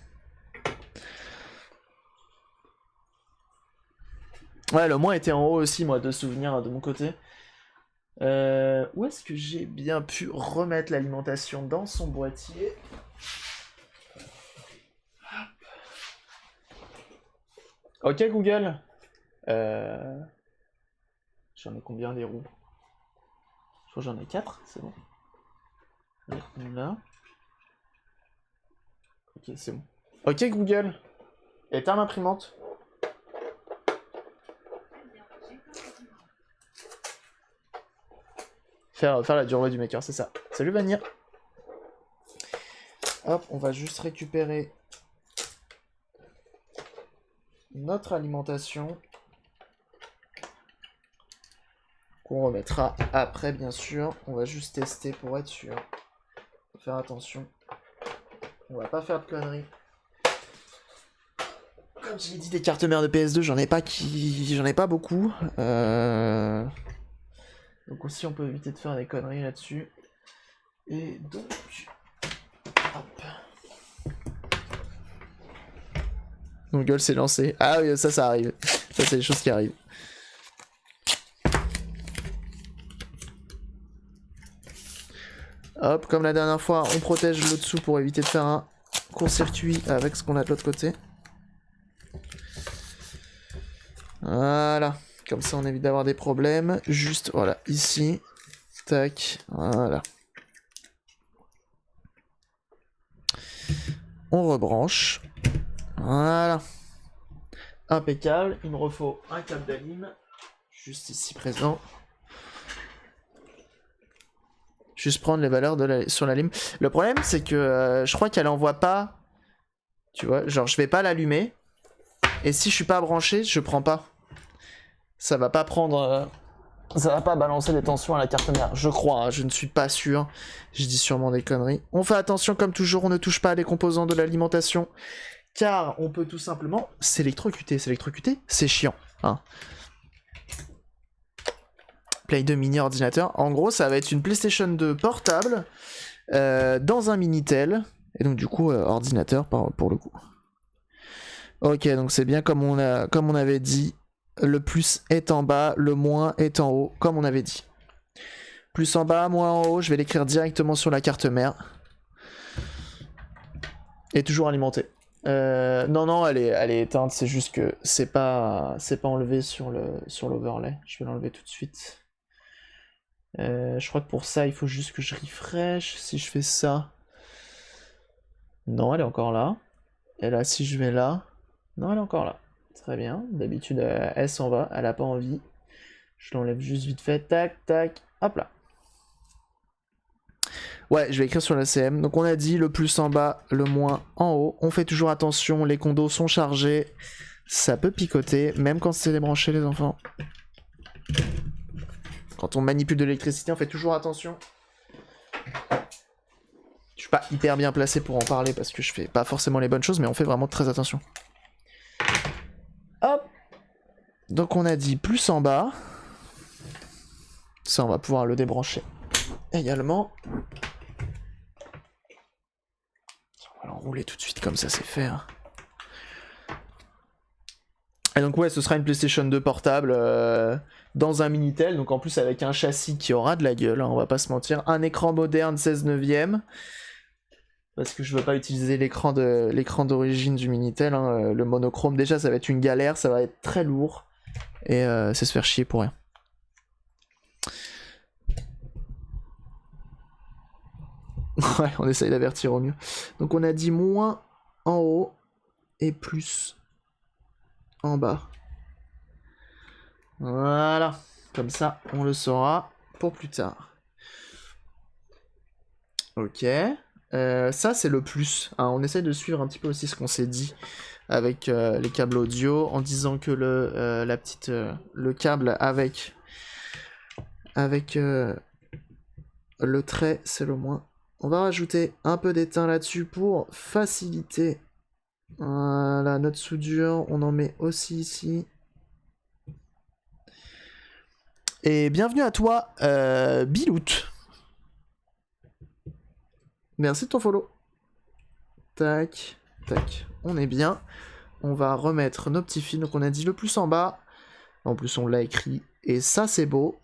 Ouais, le moins était en haut aussi, moi, de souvenir de mon côté. Où est-ce que j'ai bien pu remettre l'alimentation dans son boîtier? Ok Google. J'en ai combien des roues? Je crois que j'en ai 4, c'est bon. Là. Ok, c'est bon. Ok Google. Éteins l'imprimante. Faire la durée du maker, c'est ça. Salut Vanir. Hop, on va juste récupérer notre alimentation qu'on remettra après, bien sûr. On va juste tester pour être sûr. Faut faire attention. On va pas faire de conneries. Comme je l'ai dit, des cartes mères de PS2, j'en ai pas beaucoup. Donc aussi, on peut éviter de faire des conneries là-dessus. Et donc, hop. Google s'est lancé. Ah oui, ça arrive. Ça, c'est des choses qui arrivent. Hop, comme la dernière fois, on protège le dessous pour éviter de faire un court-circuit avec ce qu'on a de l'autre côté. Voilà. Comme ça, on évite d'avoir des problèmes. Juste, voilà, ici. Tac, voilà. On rebranche. Voilà. Impeccable. Il me refaut un câble d'alim. Juste ici présent. Juste prendre les valeurs sur la lime. Le problème, c'est que je crois qu'elle envoie pas. Tu vois, genre je vais pas l'allumer. Et si je suis pas branché, je prends pas. Ça va pas prendre. Ça va pas balancer des tensions à la carte mère. Je crois, hein, je ne suis pas sûr. Je dis sûrement des conneries. On fait attention, comme toujours, on ne touche pas les composants de l'alimentation. Car on peut tout simplement s'électrocuter. S'électrocuter, c'est chiant. Hein. Play 2 mini ordinateur. En gros, ça va être une PlayStation 2 portable dans un Minitel. Et donc, du coup, ordinateur pour le coup. Ok, donc c'est bien comme on avait dit. Le plus est en bas, le moins est en haut, comme on avait dit. Plus en bas, moins en haut, je vais l'écrire directement sur la carte mère. Et toujours alimentée. Non, elle est éteinte, c'est juste que c'est pas enlevé sur l'overlay. Je vais l'enlever tout de suite. Je crois que pour ça, il faut juste que je refresh. Si je fais ça... Non, elle est encore là. Et là, si je vais là... Non, elle est encore là. Très bien. D'habitude, elle s'en va. Elle a pas envie. Je l'enlève juste vite fait. Tac, tac. Hop là. Ouais, je vais écrire sur la CM. Donc on a dit le plus en bas, le moins en haut. On fait toujours attention. Les condos sont chargés. Ça peut picoter, même quand c'est débranché, les enfants. Quand on manipule de l'électricité, on fait toujours attention. Je suis pas hyper bien placé pour en parler parce que je fais pas forcément les bonnes choses, mais on fait vraiment très attention. Hop. Donc on a dit plus en bas. Ça, on va pouvoir le débrancher également. On va l'enrouler tout de suite comme ça, c'est fait. Hein. Et donc ouais, ce sera une PlayStation 2 portable dans un Minitel, donc en plus avec un châssis qui aura de la gueule, hein, on va pas se mentir. Un écran moderne 16/9, parce que je veux pas utiliser l'écran d'origine du Minitel, hein, le monochrome. Déjà ça va être une galère, ça va être très lourd, et c'est se faire chier pour rien. Ouais, on essaye d'avertir au mieux. Donc on a dit moins en haut et plus en bas. Voilà, comme ça on le saura pour plus tard. Ok, ça c'est le plus. Hein, on essaye de suivre un petit peu aussi ce qu'on s'est dit avec les câbles audio en disant que le câble avec le trait c'est le moins. On va rajouter un peu d'étain là-dessus pour faciliter. Voilà, notre soudure, on en met aussi ici. Et bienvenue à toi, Bilout. Merci de ton follow. Tac, tac, on est bien. On va remettre nos petits fils, donc on a dit le plus en bas. En plus on l'a écrit, et ça c'est beau.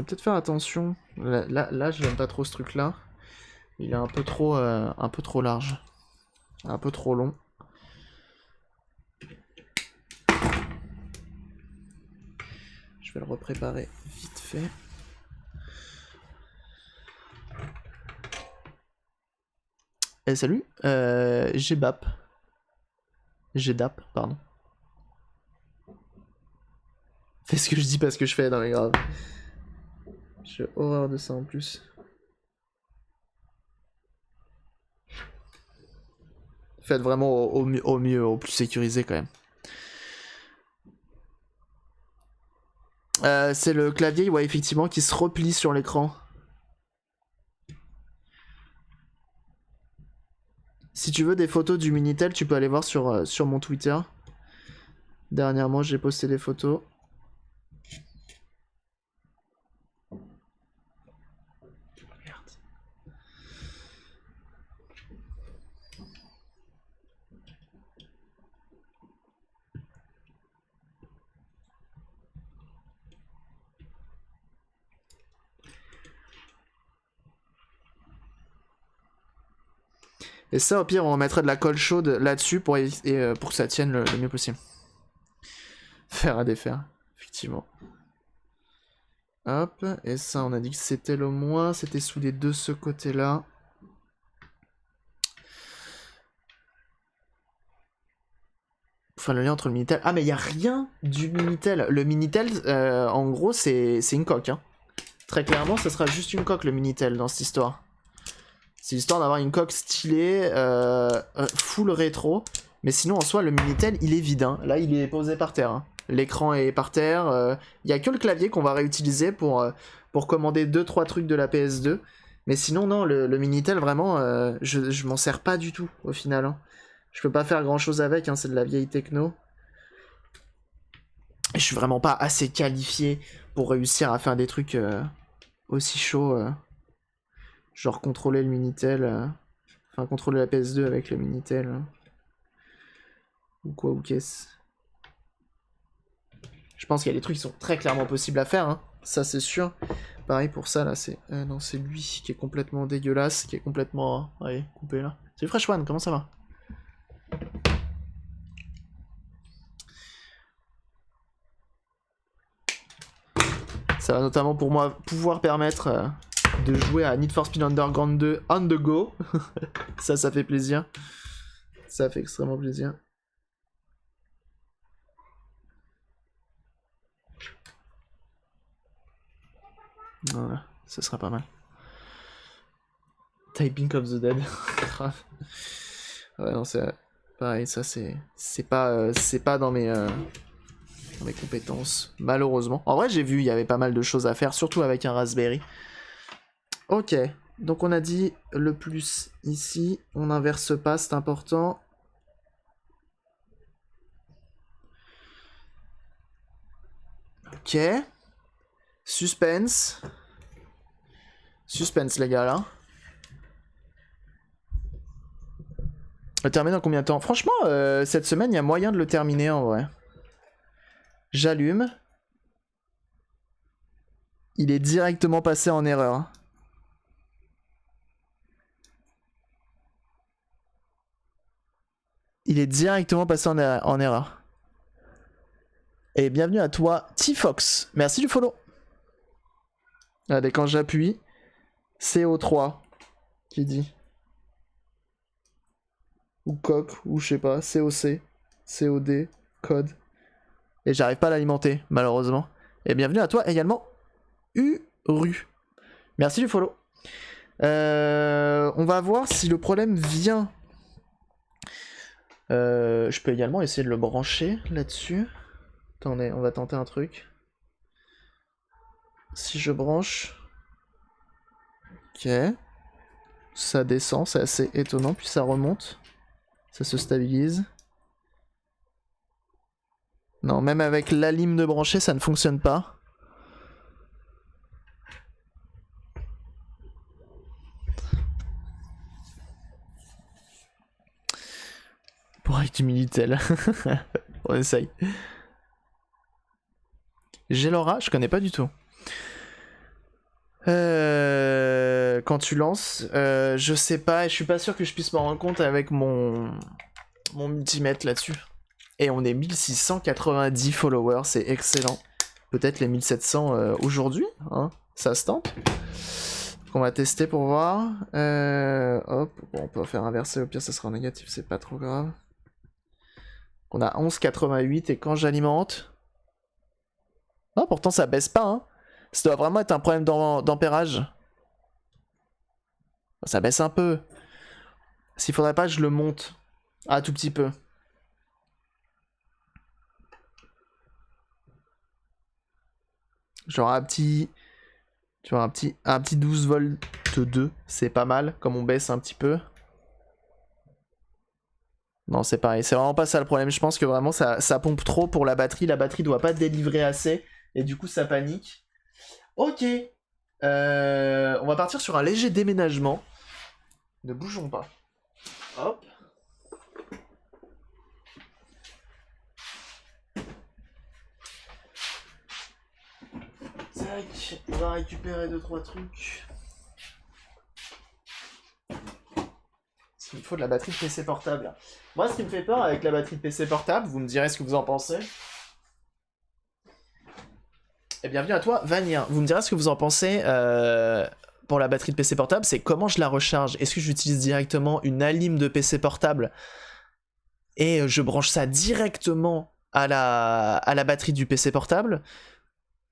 peut-être faire attention. Là j'aime pas trop ce truc-là. Il est un peu trop large. Un peu trop long. Je vais le repréparer vite fait. Eh salut, GBAP. GDAP, pardon. Fais ce que je dis, pas ce que je fais, non mais grave. J'ai horreur de ça en plus. Faites vraiment au mieux, au plus sécurisé quand même. C'est le clavier, ouais, effectivement, qui se replie sur l'écran. Si tu veux des photos du Minitel, tu peux aller voir sur mon Twitter. Dernièrement, j'ai posté des photos. Merde. Et ça, au pire, on mettrait de la colle chaude là-dessus pour que ça tienne le mieux possible. Faire à défaire, effectivement. Hop, et ça, on a dit que c'était le moins, c'était soudé de ce côté-là. Enfin, le lien entre le Minitel. Ah, mais il n'y a rien du Minitel. Le Minitel, en gros, c'est une coque. Hein. Très clairement, ce sera juste une coque, le Minitel, dans cette histoire. C'est l'histoire d'avoir une coque stylée, full rétro. Mais sinon, en soi, le Minitel, il est vide. Hein. Là, il est posé par terre. Hein. L'écran est par terre. Il n'y a que le clavier qu'on va réutiliser pour commander 2-3 trucs de la PS2. Mais sinon, non, le Minitel, vraiment, je m'en sers pas du tout, au final. Hein. Je peux pas faire grand-chose avec, hein, c'est de la vieille techno. Et je suis vraiment pas assez qualifié pour réussir à faire des trucs aussi chauds. Genre contrôler le Minitel. Enfin, contrôler la PS2 avec le Minitel. Ou quoi, ou qu'est-ce. Je pense qu'il y a des trucs qui sont très clairement possibles à faire, hein. Ça c'est sûr. Pareil pour ça, là, c'est... non, c'est lui qui est complètement dégueulasse, qui est complètement... ouais, coupé, là. Salut Fresh One, comment ça va? Ça va notamment pour moi pouvoir permettre de jouer à Need for Speed Underground 2 on the go. Ça fait plaisir. Ça fait extrêmement plaisir. Voilà, ce sera pas mal. Typing of the Dead. Grave. Ouais, non, c'est... pareil, ça c'est pas dans mes compétences, malheureusement. En vrai, j'ai vu, il y avait pas mal de choses à faire, surtout avec un Raspberry. Ok, donc on a dit le plus ici, on n'inverse pas, c'est important. Ok. Suspense. Suspense, les gars, là. Le terminer dans combien de temps? Franchement, cette semaine, il y a moyen de le terminer, en vrai. J'allume. Il est directement passé en erreur. Il est directement passé en erreur. Et bienvenue à toi, T-Fox. Merci du follow. Regardez, quand j'appuie, CO3 qui dit. Ou coq, ou je sais pas, COC, COD, code. Et j'arrive pas à l'alimenter, malheureusement. Et bienvenue à toi également, Uru. Merci du follow. On va voir si le problème vient. Je peux également essayer de le brancher là-dessus. Attendez, on va tenter un truc. Si je branche... Ok. Ça descend, c'est assez étonnant, puis ça remonte. Ça se stabilise. Non, même avec la lime de brancher, ça ne fonctionne pas. Pour avec du Minitel. On essaye. Gelora, je connais pas du tout. Quand tu lances, je sais pas, et je suis pas sûr que je puisse m'en rendre compte avec mon multimètre là-dessus. Et on est 1690 followers, c'est excellent. Peut-être les 1700 aujourd'hui, hein, ça se tente. On va tester pour voir. Hop, bon, on peut faire inverser, au pire ça sera négatif, c'est pas trop grave. On a 11,88 et quand j'alimente... Oh, pourtant ça baisse pas, hein. Ça doit vraiment être un problème d'ampérage. Ça baisse un peu. S'il faudrait pas, je le monte. Un tout petit peu. Genre un petit... Tu vois, un petit 12 volts 2. C'est pas mal, comme on baisse un petit peu. Non, c'est pareil. C'est vraiment pas ça le problème. Je pense que vraiment, ça pompe trop pour la batterie. La batterie doit pas délivrer assez. Et du coup, ça panique. Ok. On va partir sur un léger déménagement. Ne bougeons pas. Hop. Tac. On va récupérer 2-3 trucs. Parce qu'il me faut de la batterie de PC portable. Moi, ce qui me fait peur avec la batterie de PC portable, vous me direz ce que vous en pensez. Et bienvenue à toi, Vanir. Vous me direz ce que vous en pensez pour la batterie de PC portable, c'est comment je la recharge. Est-ce que j'utilise directement une alim de PC portable et je branche ça directement à la batterie du PC portable?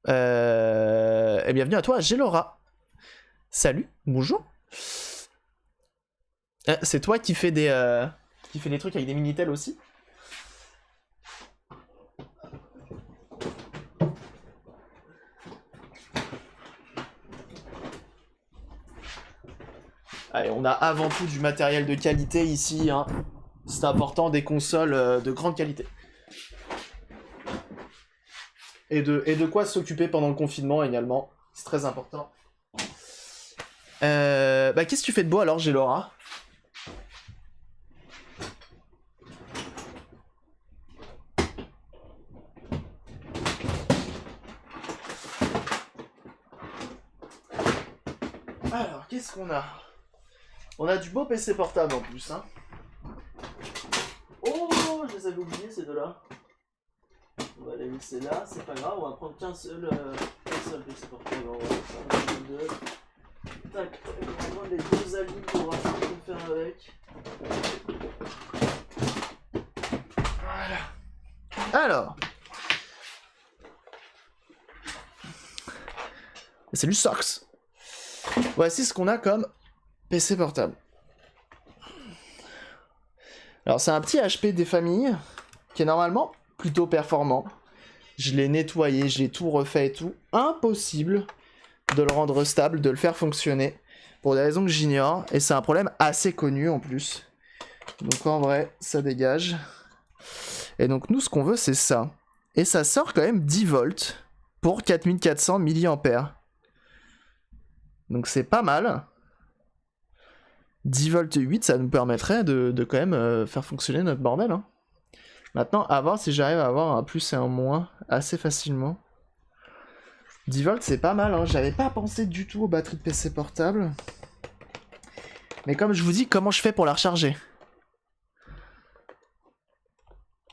Et bienvenue à toi, Gelora. Salut, bonjour. C'est toi qui fais des trucs avec des Minitel aussi? Allez, on a avant tout du matériel de qualité ici, hein. C'est important, des consoles de grande qualité. Et de quoi s'occuper pendant le confinement également, c'est très important. Qu'est-ce que tu fais de beau alors, Gelora? Alors, qu'est-ce qu'on a? On a du beau PC portable en plus, hein. Oh, je les avais oubliés ces deux-là. On va les laisser là, c'est pas grave, on va prendre qu'un seul PC portable. On va faire deux. Tac, on va prendre les deux aliments pour voir ce qu'on peut faire avec. Voilà. Alors. Salut Sox. Voici ce qu'on a comme PC portable. Alors c'est un petit HP des familles qui est normalement plutôt performant. Je l'ai nettoyé, j'ai tout refait et tout. Impossible de le rendre stable, de le faire fonctionner pour des raisons que j'ignore. Et c'est un problème assez connu en plus. Donc en vrai, ça dégage. Et donc nous, ce qu'on veut, c'est ça. Et ça sort quand même 10 volts pour 4400 mAh. Donc c'est pas mal. 10 volts 8, ça nous permettrait de quand même faire fonctionner notre bordel. Hein. Maintenant, à voir si j'arrive à avoir un plus et un moins assez facilement. 10 volts, c'est pas mal. Hein. J'avais pas pensé du tout aux batteries de PC portable. Mais comme je vous dis, comment je fais pour la recharger?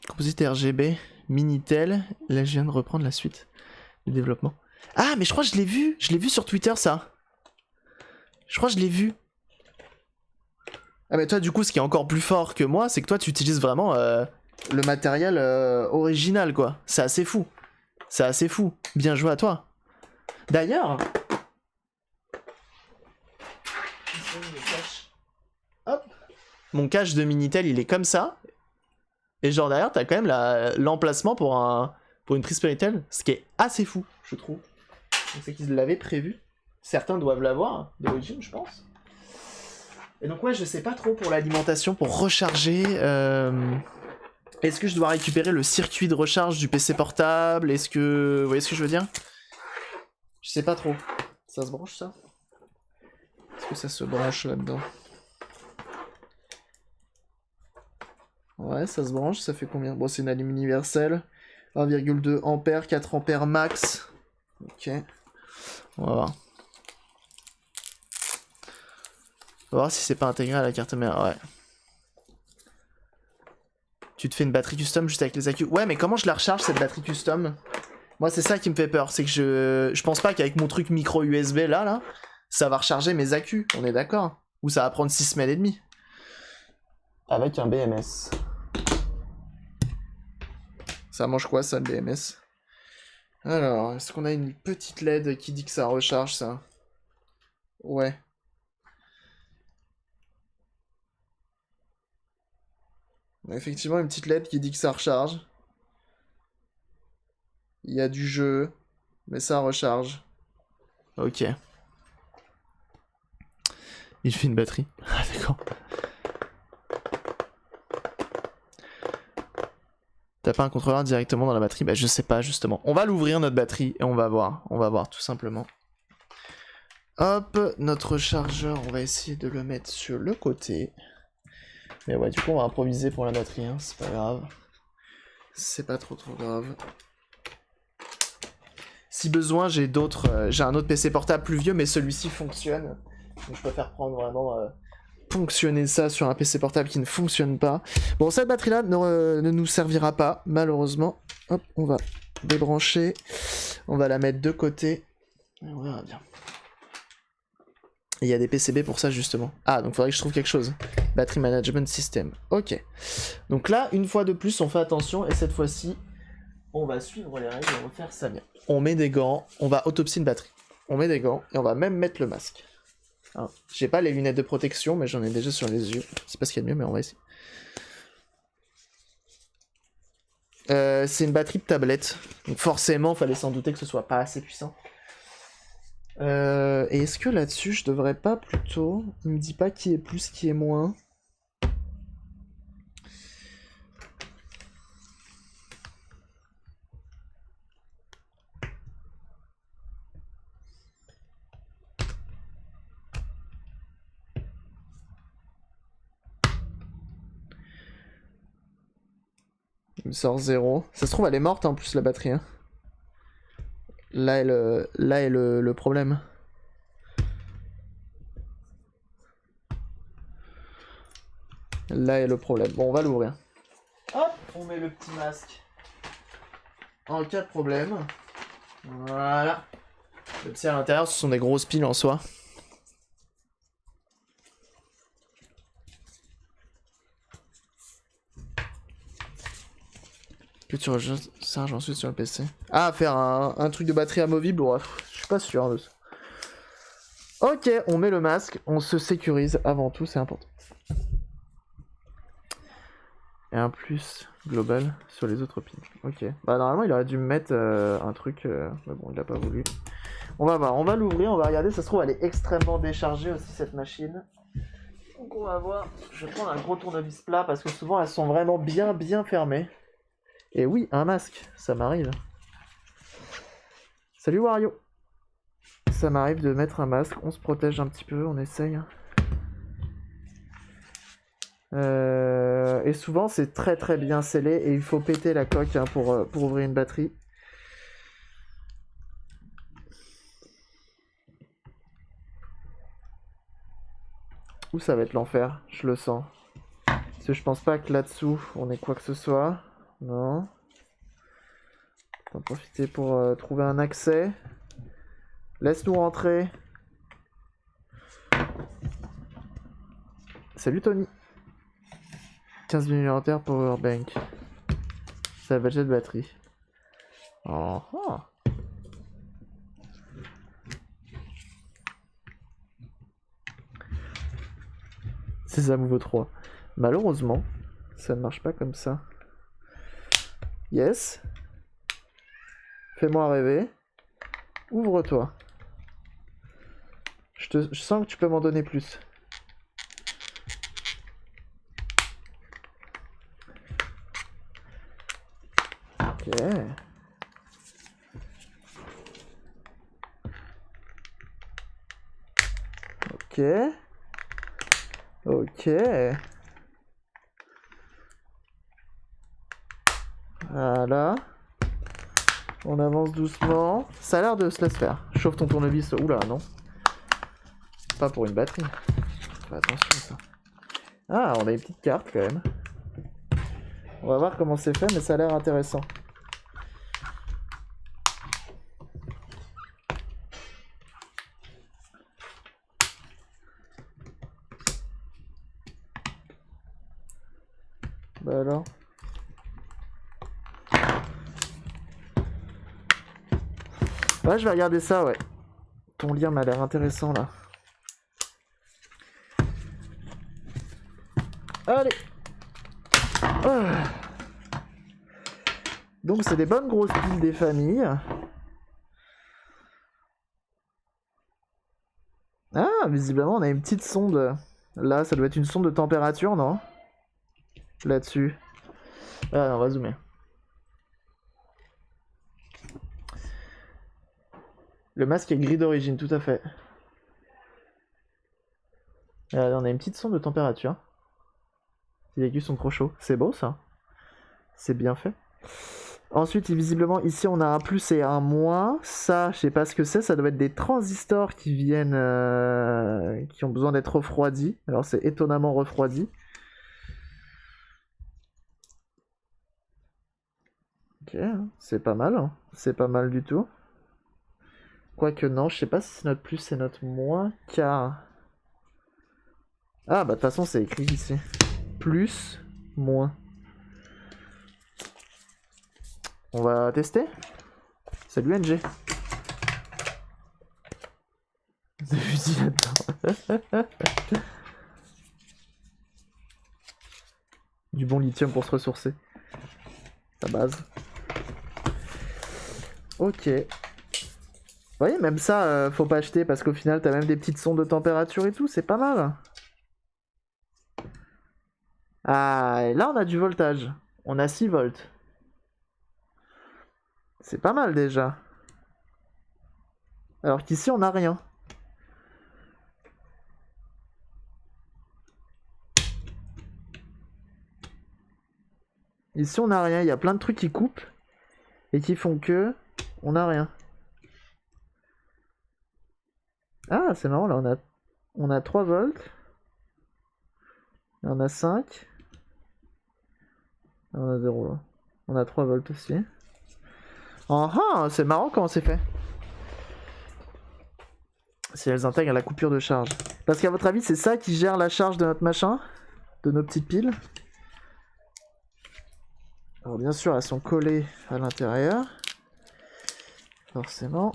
Composite RGB, Minitel. Là, je viens de reprendre la suite du développement. Ah, mais je crois que je l'ai vu. Je l'ai vu sur Twitter, ça. Je crois que je l'ai vu. Ah mais toi du coup ce qui est encore plus fort que moi c'est que toi tu utilises vraiment le matériel original quoi. C'est assez fou. C'est assez fou. Bien joué à toi. D'ailleurs... Hop. Mon cache de Minitel il est comme ça. Et genre derrière t'as quand même l'emplacement pour une prise Minitel. Ce qui est assez fou je trouve. C'est qu'ils l'avaient prévu. Certains doivent l'avoir d'origine je pense. Et donc ouais, je sais pas trop pour l'alimentation, pour recharger. Est-ce que je dois récupérer le circuit de recharge du PC portable? Est-ce que... Vous voyez ce que je veux dire? Je sais pas trop. Ça se branche ça? Est-ce que ça se branche là-dedans? Ouais, ça se branche, ça fait combien? Bon, c'est une allume universelle. 1,2 ampères, 4 ampères max. Ok. On va voir. On va voir si c'est pas intégré à la carte mère. Ouais. Tu te fais une batterie custom juste avec les accus. Ouais, mais comment je la recharge cette batterie custom? Moi, c'est ça qui me fait peur. C'est que je pense pas qu'avec mon truc micro USB là, ça va recharger mes accus. On est d'accord? Ou ça va prendre 6 semaines et demie. Avec un BMS. Ça mange quoi ça, le BMS? Alors, est-ce qu'on a une petite LED qui dit que ça recharge ça? Ouais. On a effectivement une petite LED qui dit que ça recharge. Il y a du jeu, mais ça recharge. Ok. Il fait une batterie. Ah d'accord. T'as pas un contrôleur directement dans la batterie? Bah je sais pas justement. On va l'ouvrir notre batterie et on va voir. On va voir tout simplement. Hop, notre chargeur, on va essayer de le mettre sur le côté. Mais ouais, du coup on va improviser pour la batterie, hein. C'est pas grave. C'est pas trop grave. Si besoin, j'ai un autre PC portable plus vieux, mais celui-ci fonctionne. Donc je préfère prendre vraiment ponctionner ça sur un PC portable qui ne fonctionne pas. Bon, cette batterie-là ne nous servira pas, malheureusement. Hop, on va débrancher. On va la mettre de côté. On verra bien. Il y a des PCB pour ça, justement. Ah, donc il faudrait que je trouve quelque chose. Battery Management System. Ok. Donc là, une fois de plus, on fait attention. Et cette fois-ci, on va suivre les règles et on va faire ça bien. On met des gants. On va autopsier une batterie. On met des gants et on va même mettre le masque. Hein. J'ai pas les lunettes de protection, mais j'en ai déjà sur les yeux. C'est pas ce qu'il y a de mieux, mais on va essayer. C'est une batterie de tablette. Donc forcément, fallait s'en douter que ce soit pas assez puissant. Et est-ce que là-dessus, je devrais pas plutôt... Il me dit pas qui est plus, qui est moins. Il me sort 0. Ça se trouve, elle est morte en plus, la batterie. Hein. Là est le problème. Là est le problème. Bon, on va l'ouvrir. Hop, on met le petit masque. En cas de problème. Voilà. Le petit à l'intérieur, ce sont des grosses piles en soi. Que tu recharges ensuite sur le PC. Ah, faire un truc de batterie amovible, ouais, je suis pas sûr de ça. Ok, on met le masque, on se sécurise avant tout, c'est important. Et un plus global sur les autres pins. Ok. Bah normalement il aurait dû me mettre un truc, mais bon il a pas voulu. On va voir, on va l'ouvrir, on va regarder, ça se trouve elle est extrêmement déchargée aussi cette machine. Donc on va voir, je vais prendre un gros tournevis plat parce que souvent elles sont vraiment bien fermées. Et oui, un masque, ça m'arrive. Salut Wario. Ça m'arrive de mettre un masque, on se protège un petit peu, on essaye. Et souvent c'est très bien scellé et il faut péter la coque hein, pour ouvrir une batterie. Ouh, ça va être l'enfer, je le sens. Parce que je pense pas que là-dessous on ait quoi que ce soit. Non. On va profiter pour trouver un accès. Laisse-nous rentrer. Salut Tony. 15 mAh powerbank. C'est la budget de batterie. Oh, oh. C'est ça, Mouveau 3. Malheureusement, ça ne marche pas comme ça. Yes. Fais-moi rêver. Ouvre-toi. Je sens que tu peux m'en donner plus. Ok. Ok. Ok. Voilà. On avance doucement. Ça a l'air de se laisser faire. Chauffe ton tournevis. Oula, non. Pas pour une batterie. fais attention à ça. Ah, on a une petite carte quand même. On va voir comment c'est fait, mais ça a l'air intéressant. Bah alors. Ouais, je vais regarder ça, ouais. Ton lien m'a l'air intéressant là. Allez. Ah. Donc c'est des bonnes grosses piles des familles. Ah, visiblement on a une petite sonde. Là, ça doit être une sonde de température, non? Là-dessus. Ah, on va zoomer. Le masque est gris d'origine, tout à fait. On a une petite sonde de température. Les aiguilles sont trop chauds. C'est beau ça. C'est bien fait. Ensuite, visiblement, ici on a un plus et un moins. Ça, je sais pas ce que c'est. Ça doit être des transistors qui viennent. Qui ont besoin d'être refroidis. Alors, c'est étonnamment refroidi. Ok, c'est pas mal. Hein. C'est pas mal du tout. Quoique, non, je sais pas si c'est notre plus et notre moins. Car. Ah, bah, de toute façon, c'est écrit ici. Plus, moins. On va tester. Salut NG. Des fusils là-dedans. Du bon lithium pour se ressourcer. La base. Ok. Vous voyez, même ça, faut pas acheter parce qu'au final, t'as même des petites sondes de température et tout, c'est pas mal. Ah, et là, on a du voltage. On a 6 volts. C'est pas mal déjà. Alors qu'ici, on n'a rien. Ici, on n'a rien. Il y a plein de trucs qui coupent et qui font que on n'a rien. Ah, c'est marrant, là, on a 3 volts. Là, on a 5. Là, on a 0, là. On a 3 volts aussi. Ah ah, c'est marrant comment c'est fait. Si elles intègrent la coupure de charge. Parce qu'à votre avis, c'est ça qui gère la charge de notre machin? De nos petites piles? Alors bien sûr, elles sont collées à l'intérieur. Forcément.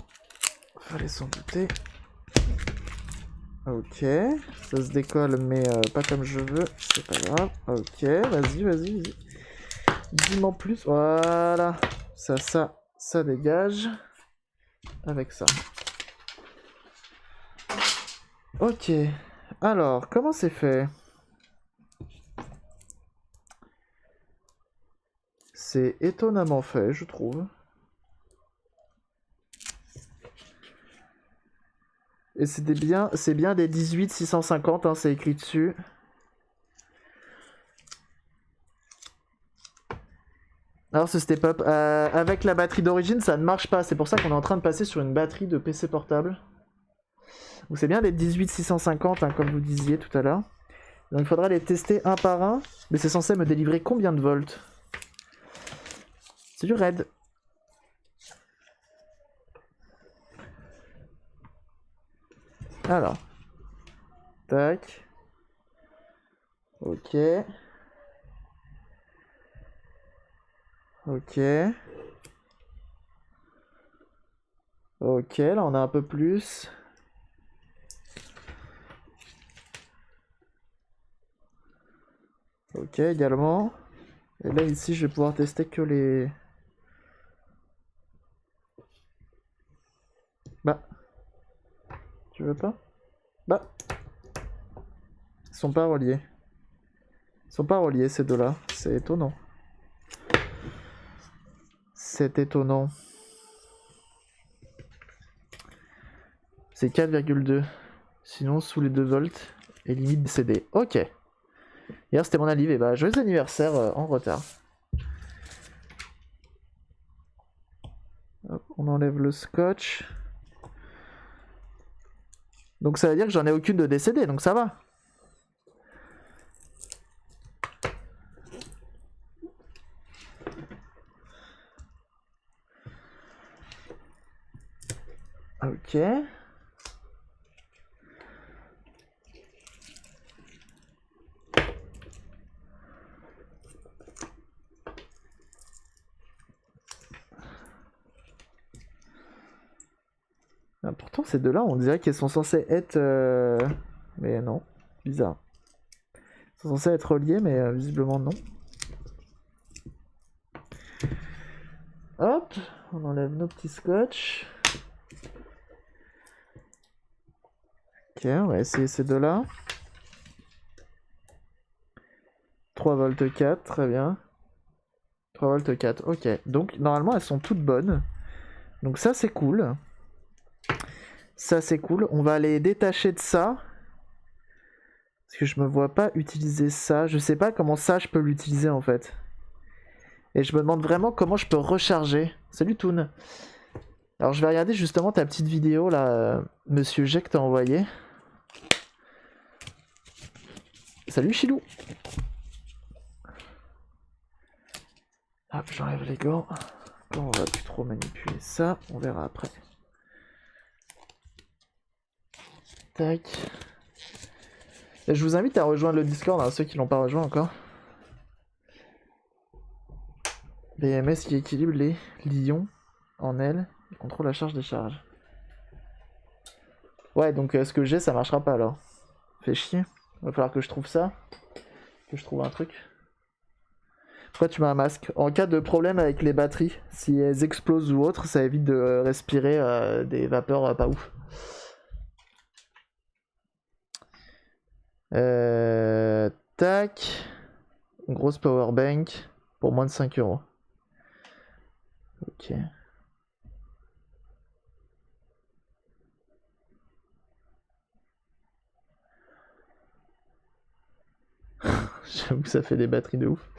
Fallait s'en douter. Ok. Ça se décolle, mais pas comme je veux. C'est pas grave. Ok, vas-y. Dis-moi plus. Voilà. Ça dégage. Avec ça. Ok. Alors, comment c'est fait? C'est étonnamment fait, je trouve. Et c'est bien des 18650, hein, c'est écrit dessus. Alors ce step up, avec la batterie d'origine, ça ne marche pas. C'est pour ça qu'on est en train de passer sur une batterie de PC portable. Donc c'est bien des 18650, hein, comme vous disiez tout à l'heure. Donc il faudra les tester un par un. Mais c'est censé me délivrer combien de volts? C'est du raid. Alors. Tac. Ok. Ok. Ok, là on a un peu plus. Ok, également. Et là ici je vais pouvoir tester que les... Bah. Tu veux pas? Bah. Ils sont pas reliés. Ils sont pas reliés ces deux-là. C'est étonnant. C'est étonnant. C'est 4,2. Sinon sous les 2 volts. Et limite décédé. Ok. Hier c'était mon anniv. Et bah joyeux anniversaire en retard. Hop, on enlève le scotch. Donc ça veut dire que j'en ai aucune de décédée. Donc ça va. Ok. Ah, pourtant ces deux-là, on dirait qu'elles sont censées être... Mais non, bizarre. Elles sont censées être reliées, mais visiblement non. Hop, on enlève nos petits scotch. Ok, on va essayer ces deux-là. 3 volts 4, très bien. 3 volts 4, ok. Donc normalement elles sont toutes bonnes. Donc ça c'est cool. Ça c'est cool. On va les détacher de ça. Parce que je me vois pas utiliser ça. Je sais pas comment ça je peux l'utiliser en fait. Et je me demande vraiment comment je peux recharger. Salut Toon. Alors je vais regarder justement ta petite vidéo là, Monsieur G que t'as envoyé. Salut Chilou. Hop, j'enlève les gants. On va plus trop manipuler ça, on verra après. Tac. Et je vous invite à rejoindre le Discord, hein, ceux qui l'ont pas rejoint encore. BMS qui équilibre les lions en L et contrôle la charge des charges. Ouais, donc ce que j'ai, ça marchera pas alors. Fait chier. Va falloir que je trouve ça. Que je trouve un truc. Pourquoi tu mets un masque? En cas de problème avec les batteries, si elles explosent ou autre, ça évite de respirer des vapeurs pas ouf. Tac. Une grosse power bank pour moins de 5 €. Ok. J'avoue que ça fait des batteries de ouf.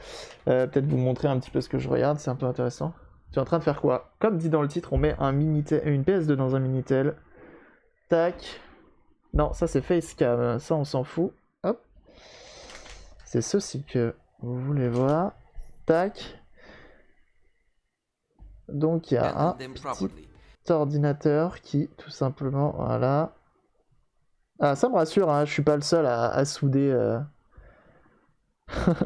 Peut-être vous montrer un petit peu ce que je regarde, c'est un peu intéressant. Tu es en train de faire quoi? Comme dit dans le titre, on met une PS2 dans un Minitel. Tac. Non, ça c'est Facecam, ça on s'en fout. Hop. C'est ceci que vous voulez voir. Tac. Donc il y a un petit ordinateur qui, tout simplement, voilà. Ah, ça me rassure, hein, je suis pas le seul à souder,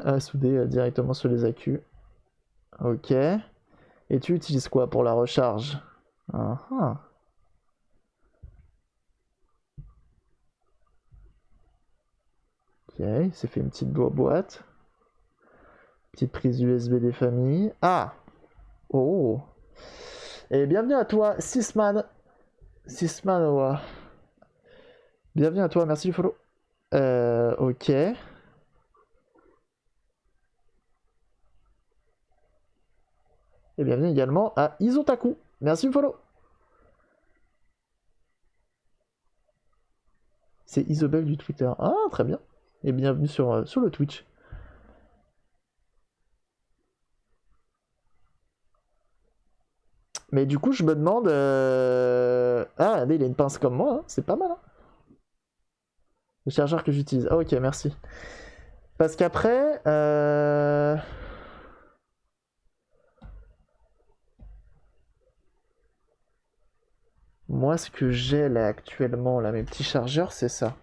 à souder directement sur les accus. Ok. Et tu utilises quoi pour la recharge? Ah. Ok, il s'est fait une petite boîte. Petite prise USB des familles. Ah! Oh! Et bienvenue à toi, Sisman. Sismanoa. Bienvenue à toi, merci du follow. Ok. Et bienvenue également à Isotaku. Merci du follow. C'est Isobel du Twitter. Ah, très bien. Et bienvenue sur le Twitch. Mais du coup, je me demande... Ah, regardez, il a une pince comme moi, hein. C'est pas mal. Hein, le chargeur que j'utilise. Ah, ok, merci. Parce qu'après... Moi, ce que j'ai là actuellement, là, mes petits chargeurs, c'est ça.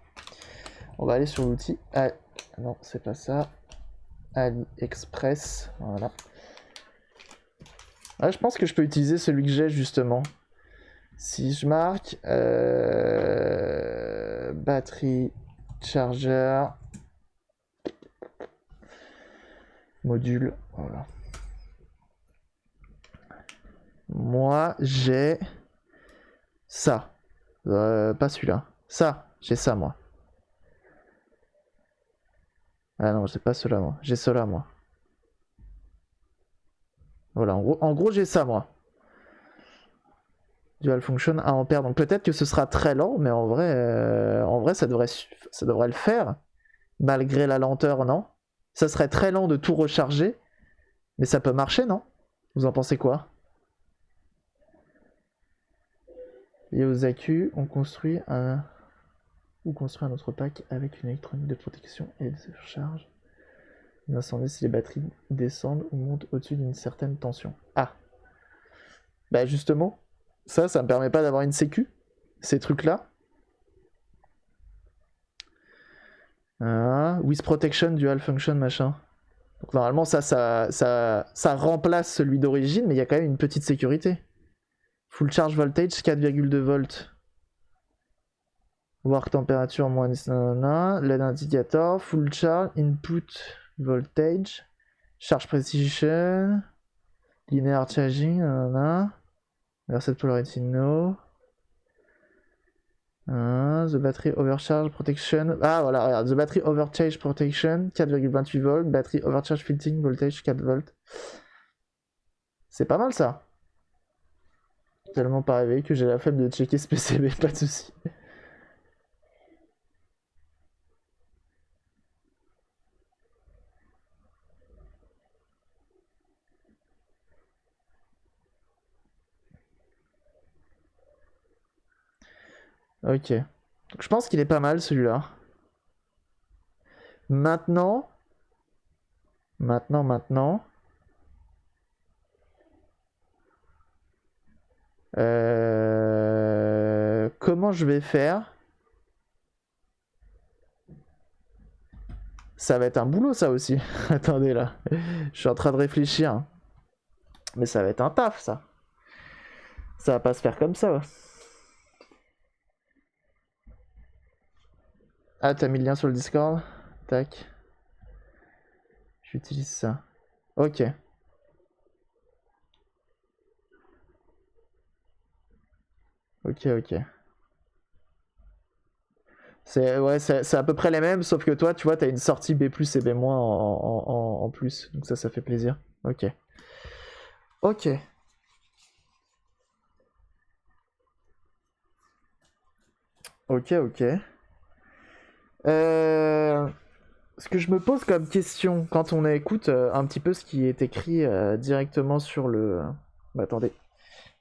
On va aller sur l'outil... Ah, non, c'est pas ça. AliExpress, voilà. Ah, je pense que je peux utiliser celui que j'ai, justement. Si je marque... batterie, chargeur... Module, voilà. Moi, j'ai... ça. Pas celui-là. Ça, j'ai ça, moi. Ah non, j'ai pas cela, moi. J'ai cela, moi. Voilà, en gros j'ai ça, moi. Dual function à ampères. Donc peut-être que ce sera très lent, mais en vrai ça devrait le faire. Malgré la lenteur, non? Ça serait très lent de tout recharger. Mais ça peut marcher, non? Vous en pensez quoi? Et aux accus, on construit un... Ou construit un autre pack avec une électronique de protection et de charge. Incendie si les batteries descendent ou montent au-dessus d'une certaine tension. Ah. Bah justement, ça me permet pas d'avoir une sécu. ces trucs-là. With protection, dual function, machin. Donc normalement ça remplace celui d'origine, mais il y a quand même une petite sécurité. Full charge voltage, 4,2 volts. Work temperature, moins 10, LED indicator, full charge, input voltage, charge precision, linear charging, reset polarity no. The battery overcharge protection. Ah voilà, regarde. The battery overcharge protection, 4,28 volts. Battery overcharge filtering voltage, 4 volts. C'est pas mal ça. Tellement pas rêvé que j'ai la flemme de checker ce PCB, pas de soucis. Ok. Donc, je pense qu'il est pas mal celui-là. Maintenant. Comment je vais faire? Ça va être un boulot ça aussi. Attendez là. Je suis en train de réfléchir. Mais ça va être un taf ça. Ça va pas se faire comme ça. Ouais. Ah, t'as mis le lien sur le Discord? Tac. J'utilise ça. Ok. Ok. C'est à peu près les mêmes, sauf que toi, tu vois, t'as une sortie B+ et B- en plus. Donc ça fait plaisir. Ok. Ok. Ce que je me pose comme question quand on écoute un petit peu ce qui est écrit directement sur le... Bah attendez,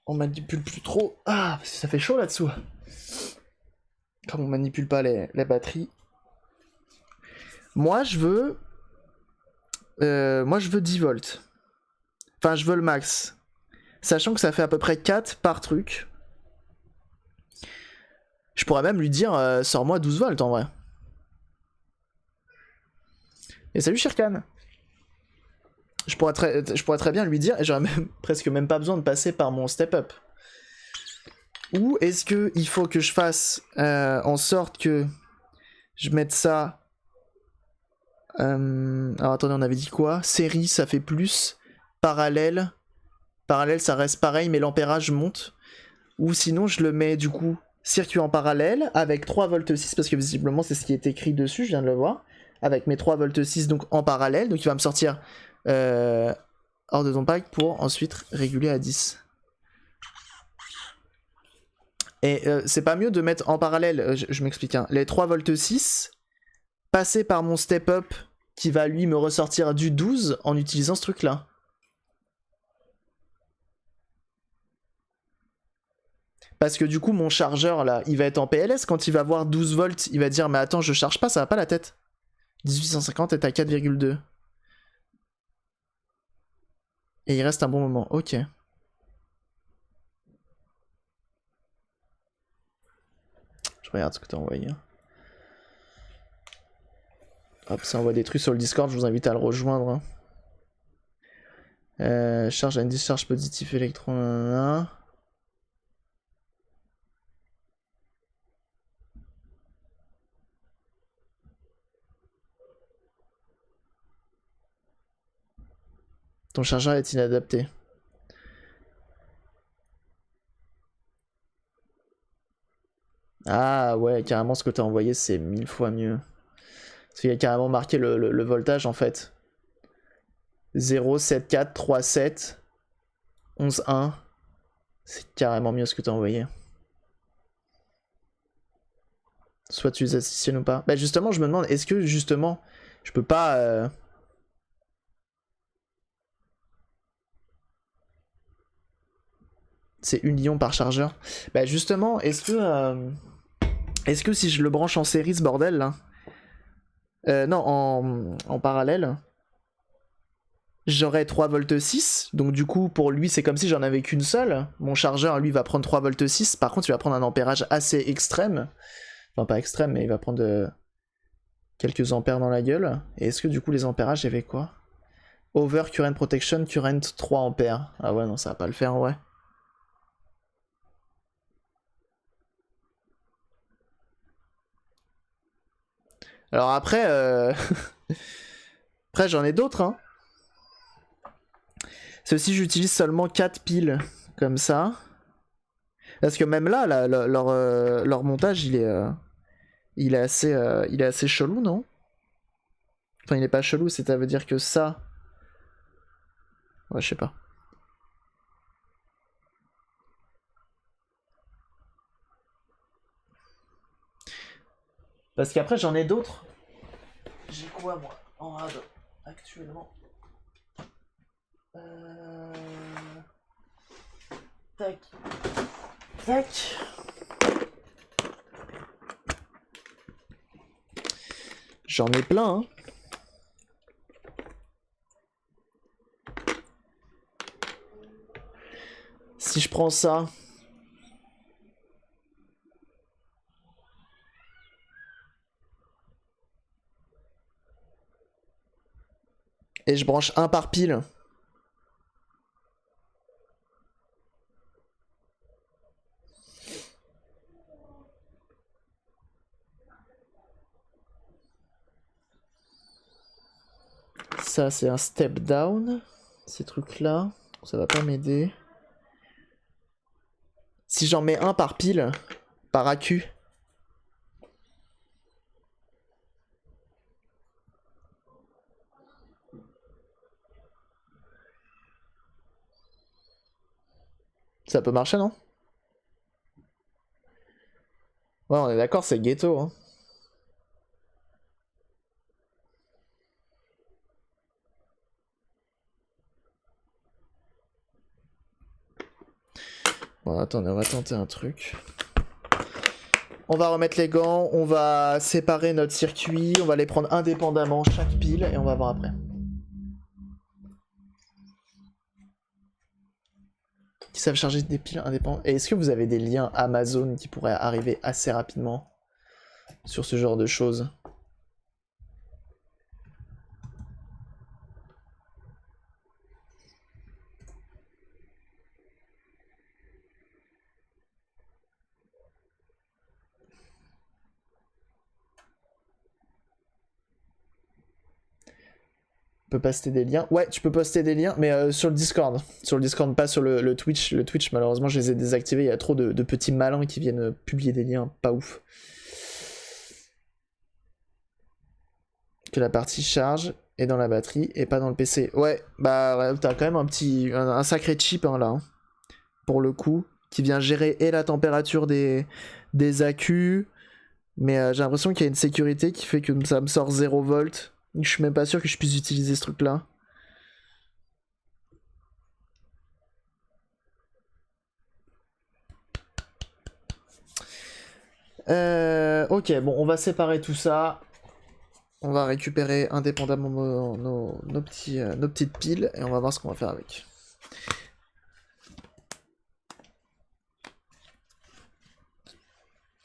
on manipule plus trop. Ah, parce que ça fait chaud là-dessous. Comme on manipule pas les batteries. Moi je veux 10 volts. Enfin je veux le max. Sachant que ça fait à peu près 4 par truc. Je pourrais même lui dire sors-moi 12 volts en vrai. Et salut Shirkan. Je pourrais très bien lui dire, et j'aurais presque même pas besoin de passer par mon step up. Ou est-ce que il faut que je fasse en sorte que je mette ça... alors attendez, on avait dit quoi? Série, ça fait plus. Parallèle ça reste pareil, mais l'ampérage monte. Ou sinon, je le mets du coup circuit en parallèle avec 3,6 V, parce que visiblement c'est ce qui est écrit dessus, je viens de le voir. Avec mes 3,6 V donc en parallèle, donc il va me sortir hors de ton pack pour ensuite réguler à 10. Et c'est pas mieux de mettre en parallèle, je m'explique, hein, les 3,6 V, passer par mon step up qui va lui me ressortir du 12 en utilisant ce truc là. Parce que du coup mon chargeur là, il va être en PLS quand il va voir 12 volts, il va dire mais attends je charge pas, ça va pas la tête. 1850 est à 4,2. Et il reste un bon moment, ok. Je regarde ce que t'as envoyé. Hop, ça envoie des trucs sur le Discord, je vous invite à le rejoindre. Charge à une discharge positive électron. Ton chargeur est inadapté. Ah ouais, carrément ce que t'as envoyé c'est 1000 fois mieux. Parce qu'il y a carrément marqué le voltage en fait. 0, 7, 4, 3, 7, 11, 1. C'est carrément mieux ce que t'as envoyé. Soit tu les assignes ou pas. Bah justement, je me demande, est-ce que justement, je peux pas... C'est 1 lion par chargeur. Bah justement, est-ce que si je le branche en série ce bordel là... non, en parallèle... j'aurai 3,6 V, donc du coup pour lui c'est comme si j'en avais qu'une seule. Mon chargeur lui va prendre 3,6 V, par contre il va prendre un ampérage assez extrême. Enfin pas extrême mais il va prendre quelques ampères dans la gueule. Et est-ce que du coup les ampérages il y avait quoi? Over current protection, current 3 ampères. Ah ouais non ça va pas le faire en vrai. Alors après, après j'en ai d'autres hein. Ceux-ci j'utilise seulement 4 piles comme ça. Parce que même là, leur montage il est assez chelou, non? Enfin il est pas chelou, ça veut dire que ça... Ouais je sais pas. Parce qu'après j'en ai d'autres. J'ai quoi moi en rad actuellement? Tac. Tac. J'en ai plein hein. Si je prends ça... Et je branche un par pile. Ça c'est un step down. Ces trucs là, ça va pas m'aider. Si j'en mets un par pile, par AQ. Ça peut marcher non? Ouais on est d'accord c'est ghetto hein. Bon attendez on va tenter un truc. On va remettre les gants, on va séparer notre circuit, on va les prendre indépendamment chaque pile et on va voir après. Qui savent charger des piles indépendantes. Et est-ce que vous avez des liens Amazon qui pourraient arriver assez rapidement sur ce genre de choses? Tu peux poster des liens. Ouais, tu peux poster des liens, mais sur le Discord. Sur le Discord, pas sur le Twitch. Le Twitch, malheureusement, je les ai désactivés. Il y a trop de petits malins qui viennent publier des liens pas ouf. Que la partie charge est dans la batterie et pas dans le PC. Ouais, bah ouais, t'as quand même un sacré chip hein, là. Hein, pour le coup, qui vient gérer et la température des accus. Mais j'ai l'impression qu'il y a une sécurité qui fait que ça me sort 0 volt. Je suis même pas sûr que je puisse utiliser ce truc là. Ok, bon, on va séparer tout ça. On va récupérer indépendamment nos petites piles et on va voir ce qu'on va faire avec.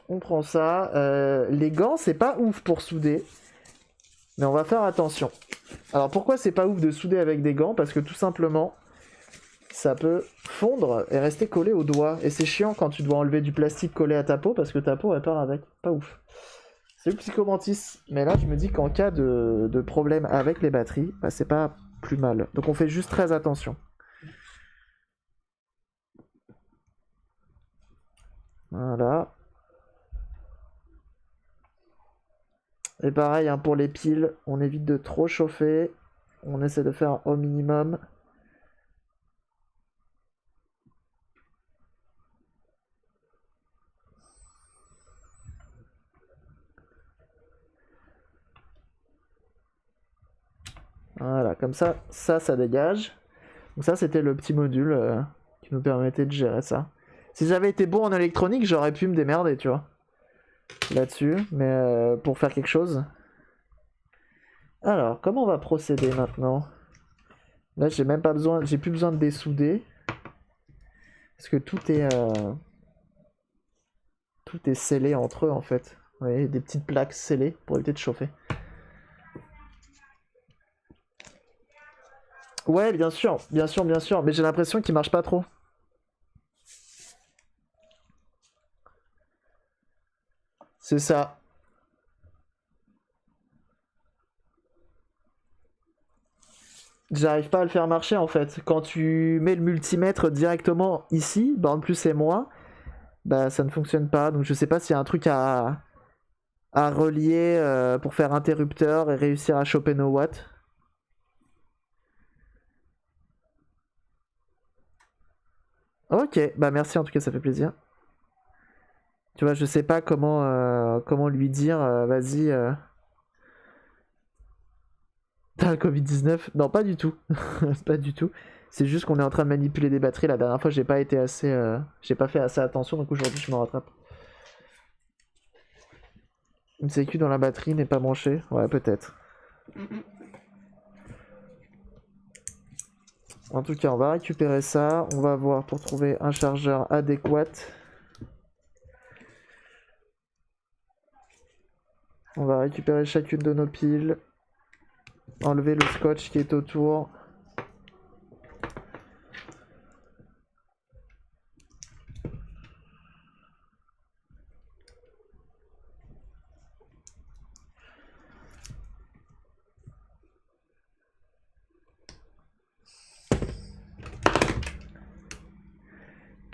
On prend ça. Les gants, c'est pas ouf pour souder. Mais on va faire attention. Alors pourquoi c'est pas ouf de souder avec des gants? Parce que tout simplement, ça peut fondre et rester collé au doigt. Et c'est chiant quand tu dois enlever du plastique collé à ta peau parce que ta peau elle part avec. Pas ouf. C'est le psychomantis. Mais là, je me dis qu'en cas de problème avec les batteries, bah, c'est pas plus mal. Donc on fait juste très attention. Voilà. Et pareil, hein, pour les piles, on évite de trop chauffer. On essaie de faire au minimum. Voilà, comme ça dégage. Donc ça, c'était le petit module qui nous permettait de gérer ça. Si j'avais été bon en électronique, j'aurais pu me démerder, tu vois. Là-dessus, mais pour faire quelque chose. Alors, comment on va procéder maintenant? Là, j'ai même pas besoin, j'ai plus besoin de dessouder. Parce que tout est scellé entre eux en fait. Vous voyez, des petites plaques scellées pour éviter de chauffer. Ouais, bien sûr, bien sûr, bien sûr. Mais j'ai l'impression qu'il marche pas trop. C'est ça. J'arrive pas à le faire marcher en fait. Quand tu mets le multimètre directement ici, dans le plus et moins, bah ça ne fonctionne pas. Donc je sais pas s'il y a un truc à relier pour faire interrupteur et réussir à choper nos watts. Ok, bah merci en tout cas, ça fait plaisir. Tu vois, je sais pas comment lui dire, vas-y, t'as le Covid-19. Non, pas du tout. Pas du tout. C'est juste qu'on est en train de manipuler des batteries. La dernière fois, j'ai pas été assez, j'ai pas fait assez attention, donc aujourd'hui, je me rattrape. Une sécu dans la batterie n'est pas branchée. Ouais, peut-être. En tout cas, on va récupérer ça. On va voir pour trouver un chargeur adéquat. On va récupérer chacune de nos piles. Enlever le scotch qui est autour.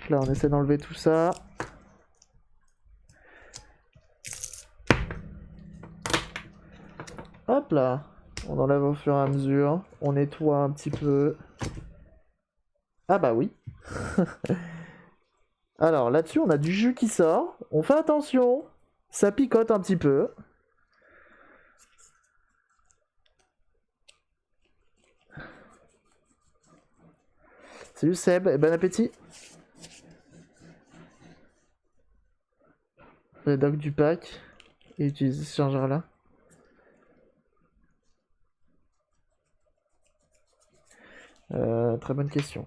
Là, on essaie d'enlever tout ça. Hop là. On enlève au fur et à mesure. On nettoie un petit peu. Ah bah oui. Alors là-dessus, on a du jus qui sort. On fait attention. Ça picote un petit peu. Salut Seb, et bon appétit. Le doc du pack. Et utiliser ce chargeur là. Très bonne question.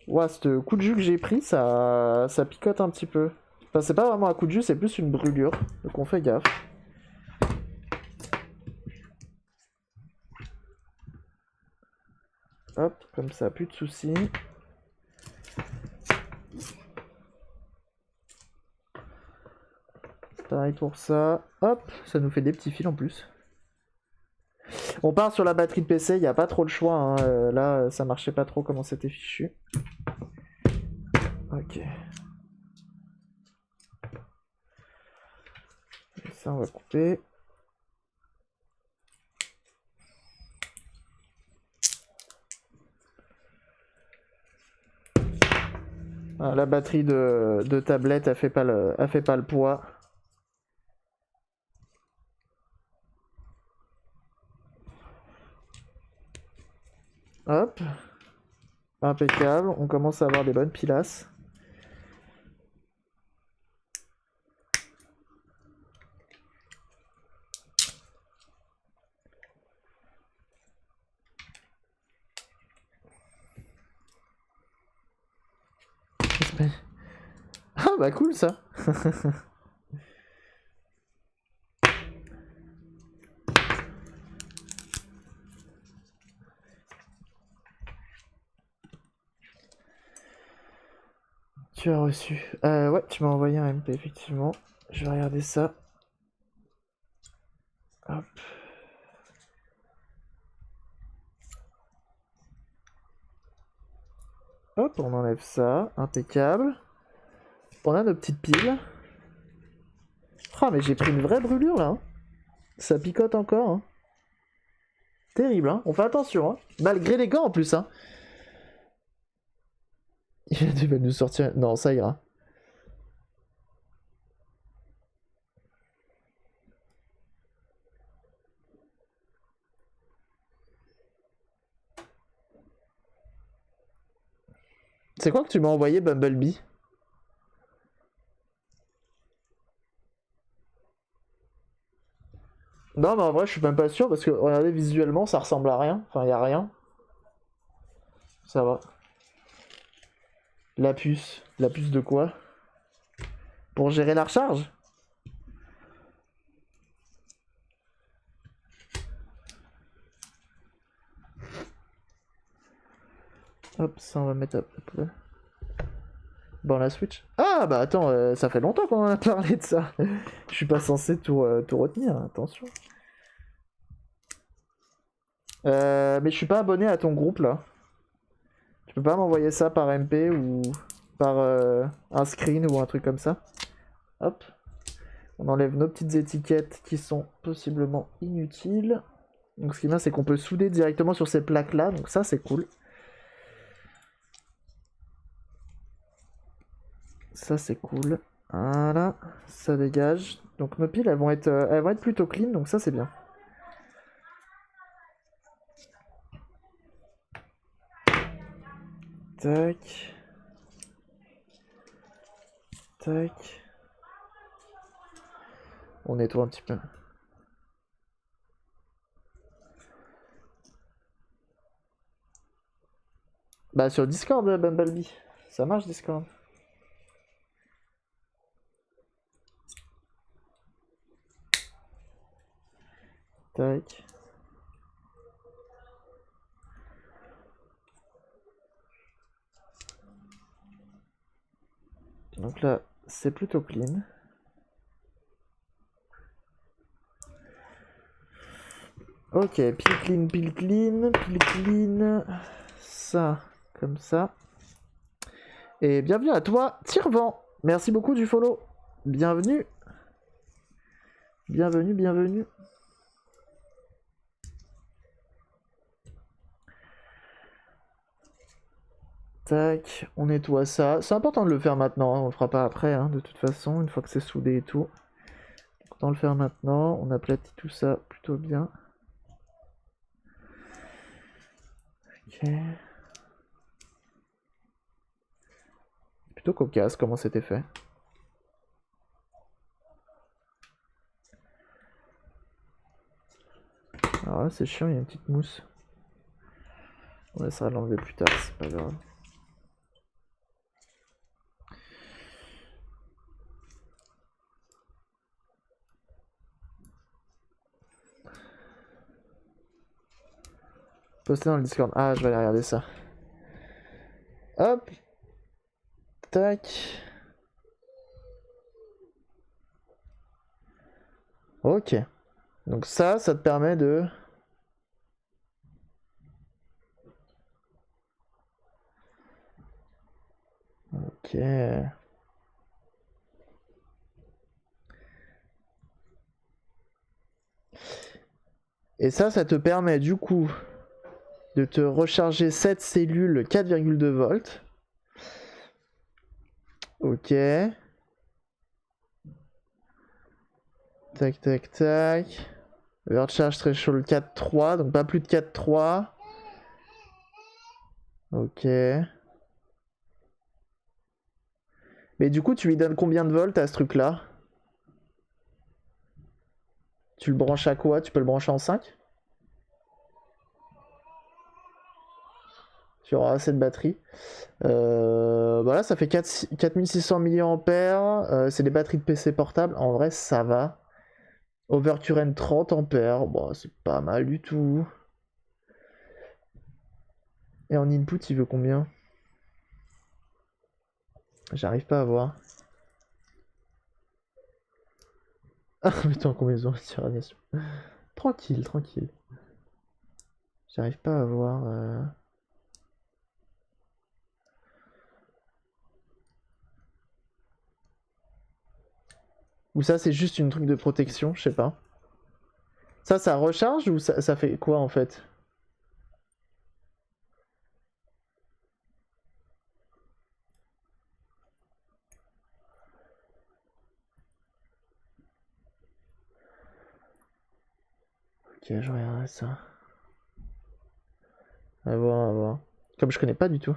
Ouais, ce coup de jus que j'ai pris, ça picote un petit peu. Enfin, c'est pas vraiment un coup de jus, c'est plus une brûlure. Donc on fait gaffe. Hop, comme ça, plus de soucis. Pareil pour ça. Hop, ça nous fait des petits fils en plus. On part sur la batterie de PC, il n'y a pas trop le choix. Hein. Là, ça marchait pas trop comment c'était fichu. Ok. Et ça, on va couper. Ah, la batterie de tablette, elle fait pas le poids. Hop. Impeccable. On commence à avoir des bonnes pilasses. Ah bah cool ça. Tu as reçu. Ouais, tu m'as envoyé un MP effectivement. Je vais regarder ça. Hop. Hop, on enlève ça. Impeccable. On a nos petites piles. Oh mais j'ai pris une vraie brûlure là. Hein. Ça picote encore. Hein. Terrible, hein. On fait attention, hein. Malgré les gants en plus, hein. Il va nous sortir. Non, ça ira. C'est quoi que tu m'as envoyé, Bumblebee? Non, mais en vrai, je suis même pas sûr parce que regardez visuellement, ça ressemble à rien. Enfin, y a rien. Ça va. La puce. La puce de quoi? Pour gérer la recharge? Hop, ça on va mettre hop là. Bon, la Switch. Ah bah attends, ça fait longtemps qu'on en a parlé de ça. Je suis pas censé tout retenir, attention. Mais je suis pas abonné à ton groupe là. Tu peux pas m'envoyer ça par MP ou par un screen ou un truc comme ça. Hop. On enlève nos petites étiquettes qui sont possiblement inutiles. Donc ce qui est bien, c'est qu'on peut souder directement sur ces plaques là, donc ça c'est cool. Ça c'est cool. Voilà, ça dégage. Donc nos piles elles vont être plutôt clean, donc ça c'est bien. Tac. Tac. On nettoie un petit peu. Bah sur Discord, Bumblebee. Ça marche Discord. Tac. Donc là, c'est plutôt clean. Ok, pile clean, pile clean, pile clean. Ça, comme ça. Et bienvenue à toi, Tirevent. Merci beaucoup du follow. Bienvenue. Bienvenue, bienvenue. Tac, on nettoie ça. C'est important de le faire maintenant, hein. On le fera pas après, hein, de toute façon, une fois que c'est soudé et tout. Autant le faire maintenant, on aplatit tout ça plutôt bien. Ok. Plutôt cocasse comment c'était fait. Alors là c'est chiant, il y a une petite mousse. On essaiera de l'enlever plus tard, c'est pas grave. Postez dans le Discord. Ah, je vais aller regarder ça. Hop. Tac. Ok. Donc ça te permet de... Ok. Et ça te permet du coup de te recharger cette cellule 4,2 volts. Ok. Tac, tac, tac. Recharge threshold 4.3, donc pas plus de 4.3. Ok. Mais du coup, tu lui donnes combien de volts à ce truc-là? Tu le branches à quoi? Tu peux le brancher en 5? Tu auras assez de batterie. Voilà, ça fait 4600 mAh. C'est des batteries de PC portable. En vrai, ça va. Overcurrent 30 ampères. Bon, c'est pas mal du tout. Et en input, il veut combien? J'arrive pas à voir. Ah, putain, combinaison de tyrannisme. Tranquille, tranquille. J'arrive pas à voir. Ou ça, c'est juste une truc de protection, je sais pas. Ça recharge ou ça fait quoi en fait? Ok, je regarderai ça. À voir, à voir. Comme je connais pas du tout.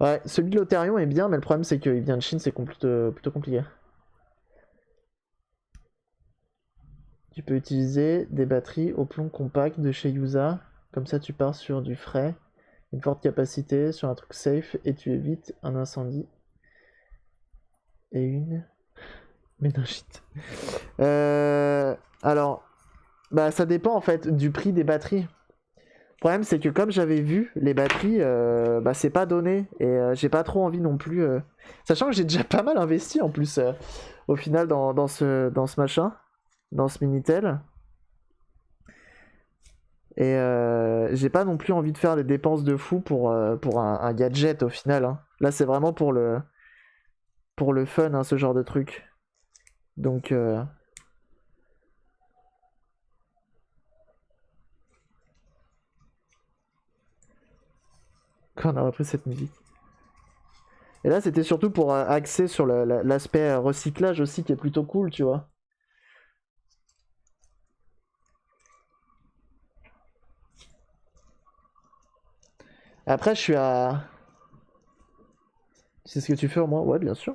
Ouais, celui de l'Otérion est bien, mais le problème c'est qu'il vient de Chine, c'est plutôt compliqué. Tu peux utiliser des batteries au plomb compact de chez Yuza. Comme ça, tu pars sur du frais, une forte capacité, sur un truc safe, et tu évites un incendie. Et une méningite. Alors, bah ça dépend en fait du prix des batteries. Le problème c'est que comme j'avais vu, les batteries, bah c'est pas donné. Et j'ai pas trop envie non plus. Sachant que j'ai déjà pas mal investi en plus au final dans ce machin, dans ce Minitel. Et j'ai pas non plus envie de faire des dépenses de fou pour un gadget au final. Hein. Là c'est vraiment pour le fun, hein, ce genre de truc. Donc quand on a repris cette musique. Et là c'était surtout pour axer sur l'aspect recyclage aussi qui est plutôt cool, tu vois. Après je suis à... Tu sais ce que tu fais au moins? Ouais, bien sûr.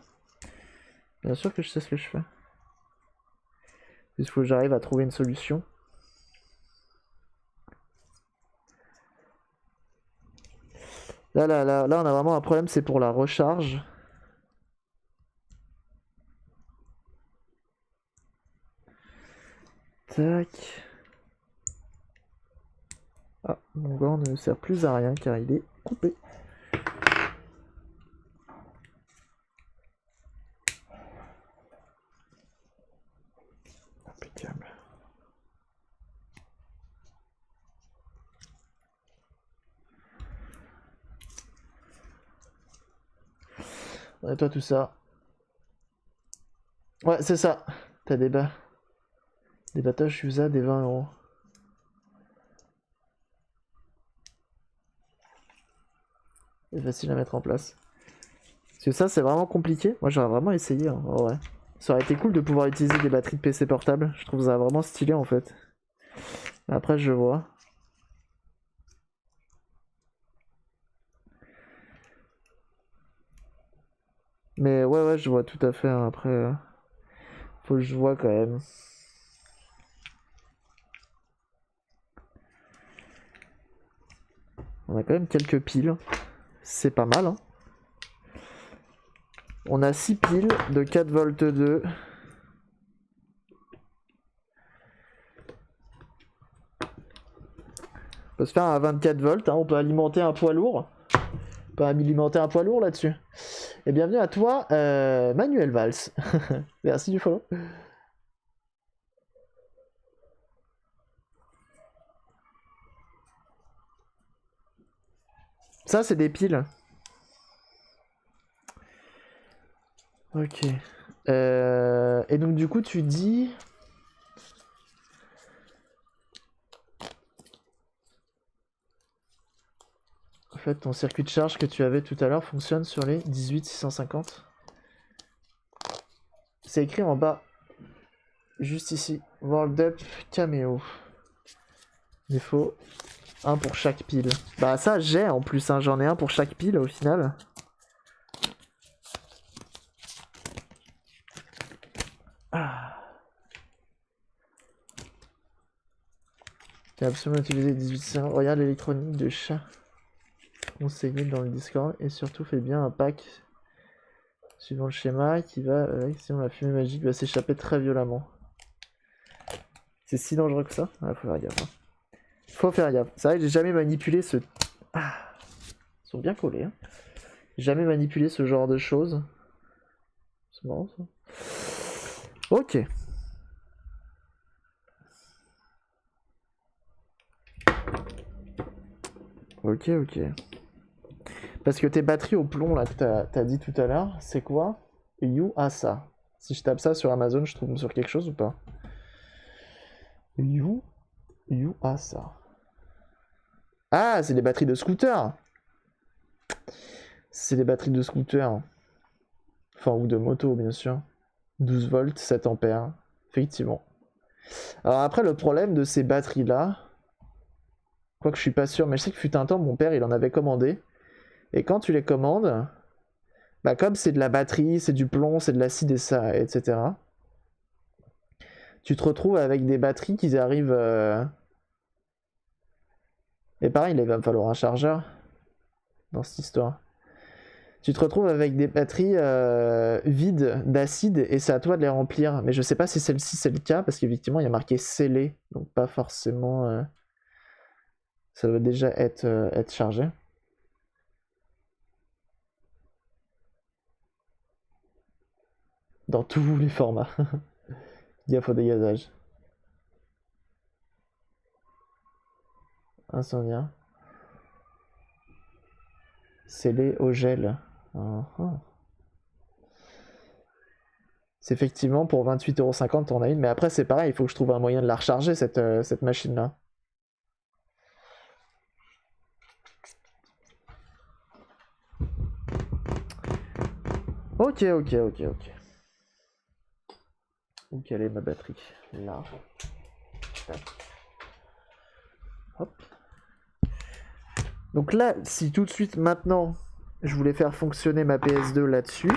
Bien sûr que je sais ce que je fais. Il faut que j'arrive à trouver une solution. Là, on a vraiment un problème, c'est pour la recharge. Tac. Ah, mon gant ne sert plus à rien car il est coupé. Impeccable. Et toi tout ça. Ouais, c'est ça. T'as des bas. Des battages USA, des 20 €. C'est facile à mettre en place. Parce que ça, c'est vraiment compliqué. Moi, j'aurais vraiment essayé. Hein. Oh, ouais. Ça aurait été cool de pouvoir utiliser des batteries de PC portable. Je trouve ça vraiment stylé en fait. Après, je vois. Mais ouais, je vois tout à fait. Hein. Après, faut que je vois quand même. On a quand même quelques piles. C'est pas mal. Hein. On a 6 piles de 4 volts 2. On peut se faire un 24 volts. Hein. On peut alimenter un poids lourd. On peut alimenter un poids lourd là-dessus. Et bienvenue à toi, Manuel Valls. Merci du follow. Ça, c'est des piles. Ok. Et donc, du coup, tu dis... En fait, ton circuit de charge que tu avais tout à l'heure fonctionne sur les 18650. C'est écrit en bas. Juste ici. World Up Cameo. Défaut. Un pour chaque pile. Bah ça j'ai en plus, hein. J'en ai un pour chaque pile au final. Ah. Tu as absolument utilisé 1800. Regarde l'électronique de chat conseillé dans le Discord et surtout fais bien un pack suivant le schéma qui va sinon la fumée magique va s'échapper très violemment. C'est si dangereux que ça? Ah, faut faire gaffe. Hein. Faut faire gaffe. C'est vrai que j'ai jamais manipulé ce... Ah. Ils sont bien collés. Hein. Jamais manipulé ce genre de choses. C'est marrant ça. Ok. Ok. Parce que tes batteries au plomb là que t'as dit tout à l'heure, c'est quoi? Yuasa. Si je tape ça sur Amazon, je trouve sur quelque chose ou pas? Yuasa. Ah, c'est des batteries de scooter. C'est des batteries de scooter. Enfin, ou de moto, bien sûr. 12 volts, 7 ampères. Effectivement. Alors après, le problème de ces batteries-là... Quoique je suis pas sûr, mais je sais que fut un temps, mon père, il en avait commandé. Et quand tu les commandes, bah comme c'est de la batterie, c'est du plomb, c'est de l'acide et ça, etc. Tu te retrouves avec des batteries qui arrivent... Et pareil, il va me falloir un chargeur dans cette histoire. Tu te retrouves avec des batteries vides d'acide et c'est à toi de les remplir. Mais je sais pas si celle-ci c'est le cas parce qu'effectivement il y a marqué scellé, donc pas forcément. Ça doit déjà être chargé. Dans tous les formats. Gaffe au dégazage. Incendien. Scellé au gel. C'est effectivement pour 28,50€ t'en as une, mais après c'est pareil, il faut que je trouve un moyen de la recharger cette machine-là. Ok. Où quelle est ma batterie? Là. Tac. Hop. Donc là, si tout de suite maintenant, je voulais faire fonctionner ma PS2 là-dessus,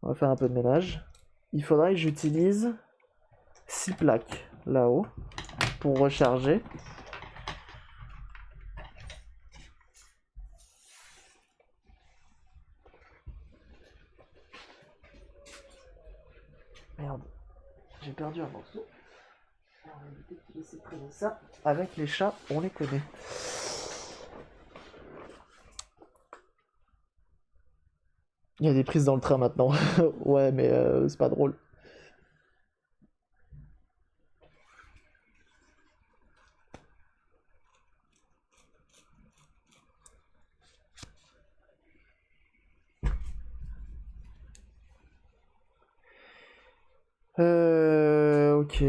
on va faire un peu de ménage. Il faudrait que j'utilise 6 plaques là-haut pour recharger. Merde, j'ai perdu un morceau. On va éviter de laisser traîner ça. Avec les chats, on les connaît. Il y a des prises dans le train maintenant. Ouais, mais c'est pas drôle. Ok.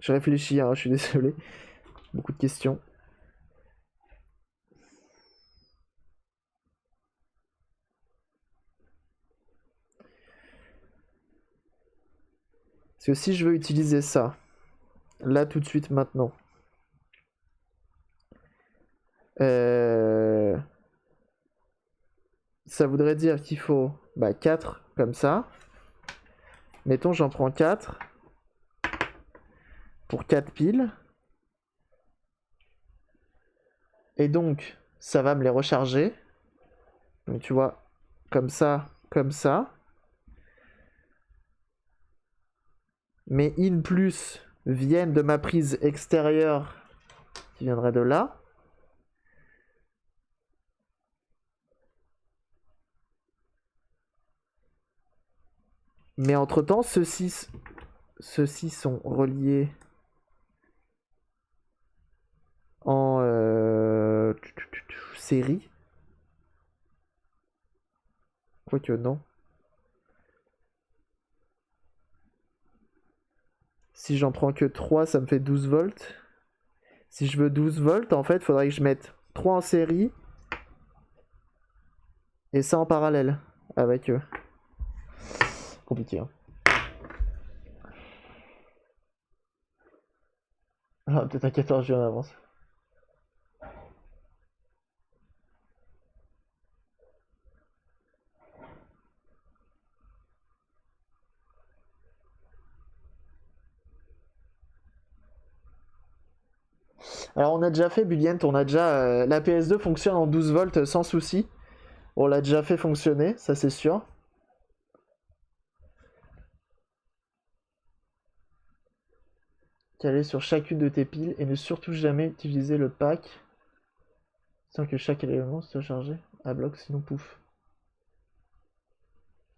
Je réfléchis, hein, je suis désolé. Beaucoup de questions. Parce que si je veux utiliser ça, là tout de suite maintenant, ça voudrait dire qu'il faut 4 comme ça. Mettons j'en prends 4 pour 4 piles. Et donc ça va me les recharger. Donc tu vois, comme ça. Mes in plus viennent de ma prise extérieure qui viendrait de là. Mais entre temps, ceux-ci sont reliés en série. Quoique non. Si j'en prends que 3, ça me fait 12 volts. Si je veux 12 volts, en fait, il faudrait que je mette 3 en série et ça en parallèle avec eux. Compliqué, hein. Ah, peut-être à 14 juin en avance. Alors on a déjà fait Bulient, on a déjà... la PS2 fonctionne en 12 volts sans souci. On l'a déjà fait fonctionner, ça c'est sûr. Caler sur chacune de tes piles et ne surtout jamais utiliser le pack sans que chaque élément soit chargé à bloc, sinon pouf.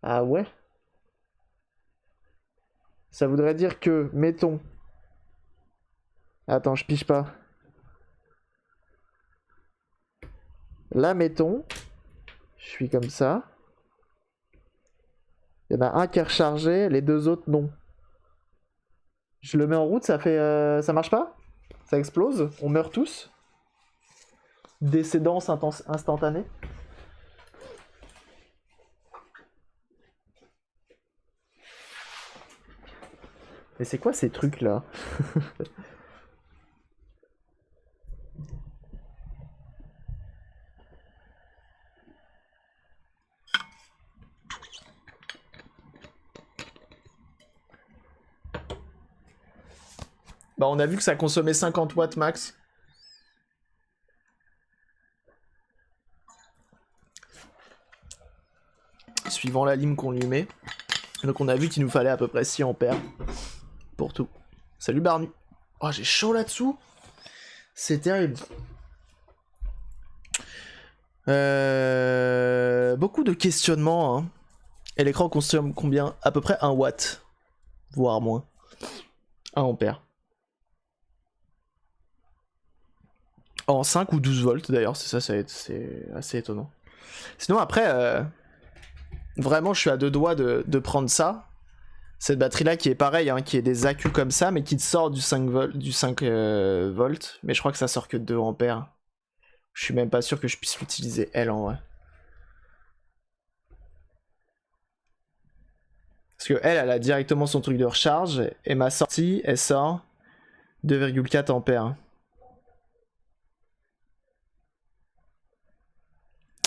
Ah ouais? Ça voudrait dire que, mettons... Attends, je pige pas. Là, mettons... Je suis comme ça. Il y en a un qui est rechargé, les deux autres non. Je le mets en route, ça fait... ça marche pas? Ça explose? On meurt tous? Décédance instantanée? Mais c'est quoi ces trucs là? Bah on a vu que ça consommait 50 watts max. Suivant la lime qu'on lui met. Donc on a vu qu'il nous fallait à peu près 6 ampères pour tout. Salut Barnu. Oh j'ai chaud là-dessous. C'est terrible. Beaucoup de questionnements. Hein. Et l'écran consomme combien? À peu près 1 watt. Voire moins. 1 ampère. En 5 ou 12 volts d'ailleurs, c'est assez étonnant. Sinon après, vraiment je suis à 2 doigts de prendre ça. Cette batterie là qui est pareil, hein, qui est des accus comme ça, mais qui te sort du 5 volts. Mais je crois que ça sort que 2 ampères. Je suis même pas sûr que je puisse l'utiliser elle en vrai. Parce que elle a directement son truc de recharge, et ma sortie, elle sort 2,4 ampères.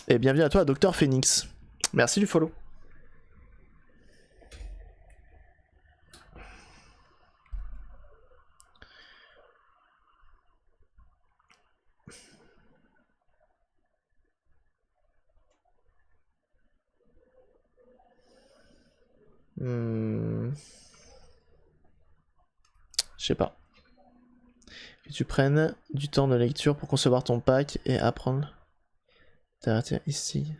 Et bienvenue à toi, Dr Phoenix. Merci du follow. Je sais pas. Que tu prennes du temps de lecture pour concevoir ton pack et apprendre. T'arrêter ici.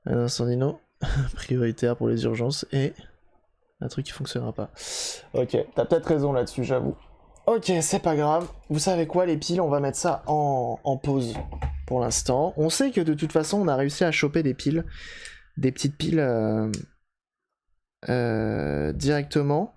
Un incendino prioritaire pour les urgences et un truc qui fonctionnera pas. Ok, t'as peut-être raison là-dessus, j'avoue. Ok, c'est pas grave. Vous savez quoi, les piles, on va mettre ça en pause pour l'instant. On sait que de toute façon, on a réussi à choper des piles, des petites piles directement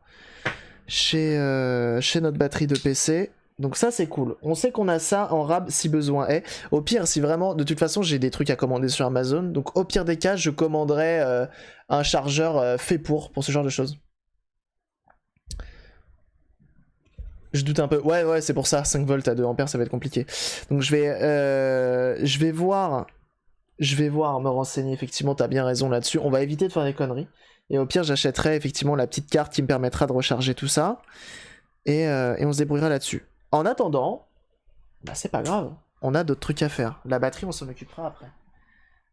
chez notre batterie de PC. Donc ça c'est cool. On sait qu'on a ça en rab si besoin est. Au pire, si vraiment, de toute façon j'ai des trucs à commander sur Amazon, donc au pire des cas je commanderai un chargeur fait pour ce genre de choses. Je doute un peu. Ouais, c'est pour ça, 5 volts à 2 ampères ça va être compliqué. Donc je vais voir me renseigner, effectivement t'as bien raison là-dessus. On va éviter de faire des conneries. Et au pire j'achèterai effectivement la petite carte qui me permettra de recharger tout ça. Et on se débrouillera là-dessus. En attendant, bah c'est pas grave, on a d'autres trucs à faire. La batterie, on s'en occupera après.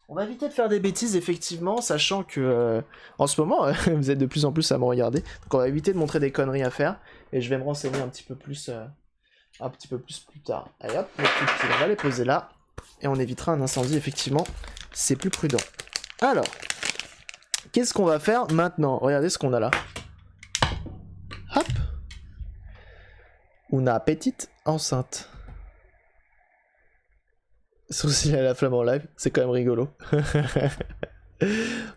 On va éviter de faire des bêtises, effectivement, sachant que en ce moment, vous êtes de plus en plus à me regarder. Donc on va éviter de montrer des conneries à faire. Et je vais me renseigner un petit peu plus plus tard. Allez hop, on va les poser là. Et on évitera un incendie, effectivement. C'est plus prudent. Alors, qu'est-ce qu'on va faire maintenant? Regardez ce qu'on a là. Hop. Una petite enceinte. Souci à la flamme en live, c'est quand même rigolo.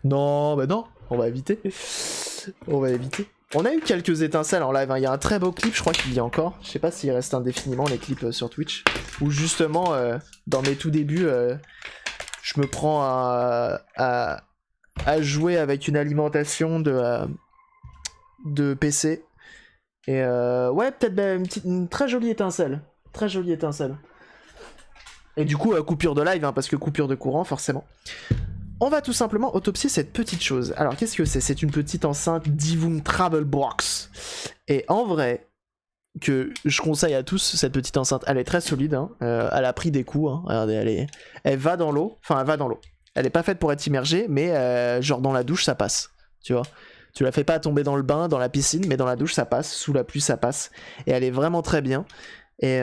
Non, bah non, on va éviter. On va éviter. On a eu quelques étincelles en live, hein. Il y a un très beau clip, je crois qu'il y a encore. Je sais pas s'il reste indéfiniment les clips sur Twitch. Où justement, dans mes tout débuts, je me prends à jouer avec une alimentation de PC. Et ouais, peut-être une très jolie étincelle. Très jolie étincelle. Et du coup, coupure de live, hein, parce que coupure de courant, forcément. On va tout simplement autopsier cette petite chose. Alors, qu'est-ce que c'est? C'est une petite enceinte Divum Travel Box. Et en vrai, que je conseille à tous, cette petite enceinte, elle est très solide. Hein. Elle a pris des coups. Hein. Regardez, elle va dans l'eau. Enfin, elle va dans l'eau. Elle est pas faite pour être immergée, mais genre dans la douche, ça passe. Tu vois? Tu la fais pas tomber dans le bain, dans la piscine, mais dans la douche ça passe, sous la pluie ça passe. Et elle est vraiment très bien. Et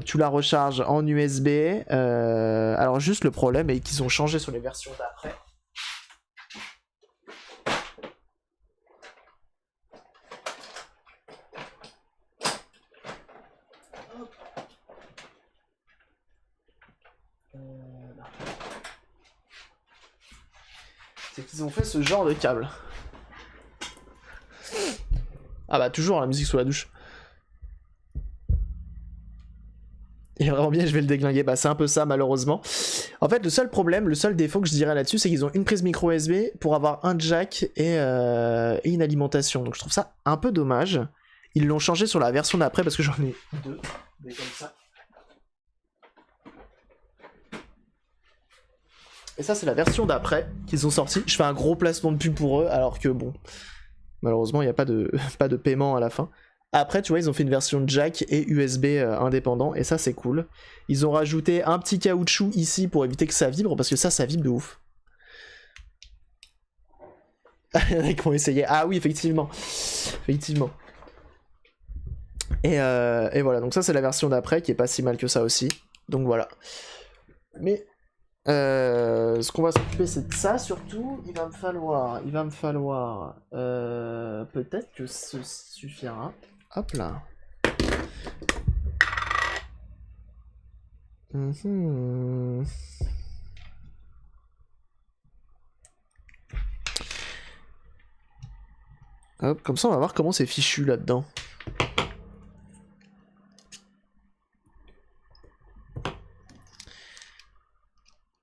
tu la recharges en USB. Alors juste le problème est qu'ils ont changé sur les versions d'après. C'est qu'ils ont fait ce genre de câble. Ah bah toujours la musique sous la douche. Il est vraiment bien, je vais le déglinguer. Bah c'est un peu ça malheureusement. En fait le seul problème, le seul défaut que je dirais là-dessus, c'est qu'ils ont une prise micro USB pour avoir un jack et une alimentation. Donc je trouve ça un peu dommage. Ils l'ont changé sur la version d'après parce que j'en ai deux, mais comme ça. Et ça, c'est la version d'après qu'ils ont sorti. Je fais un gros placement de pub pour eux, alors que bon, malheureusement, il n'y a pas de, pas de paiement à la fin. Après, tu vois, ils ont fait une version jack et USB indépendant, et ça, c'est cool. Ils ont rajouté un petit caoutchouc ici pour éviter que ça vibre, parce que ça vibre de ouf. Il y en a qui ont essayé. Ah oui, effectivement. Effectivement. Et voilà, donc ça, c'est la version d'après, qui est pas si mal que ça aussi. Donc voilà. Mais... ce qu'on va s'occuper c'est de ça surtout. Il va me falloir peut-être que ce suffira. Hop là. Hop, comme ça on va voir comment c'est fichu là-dedans.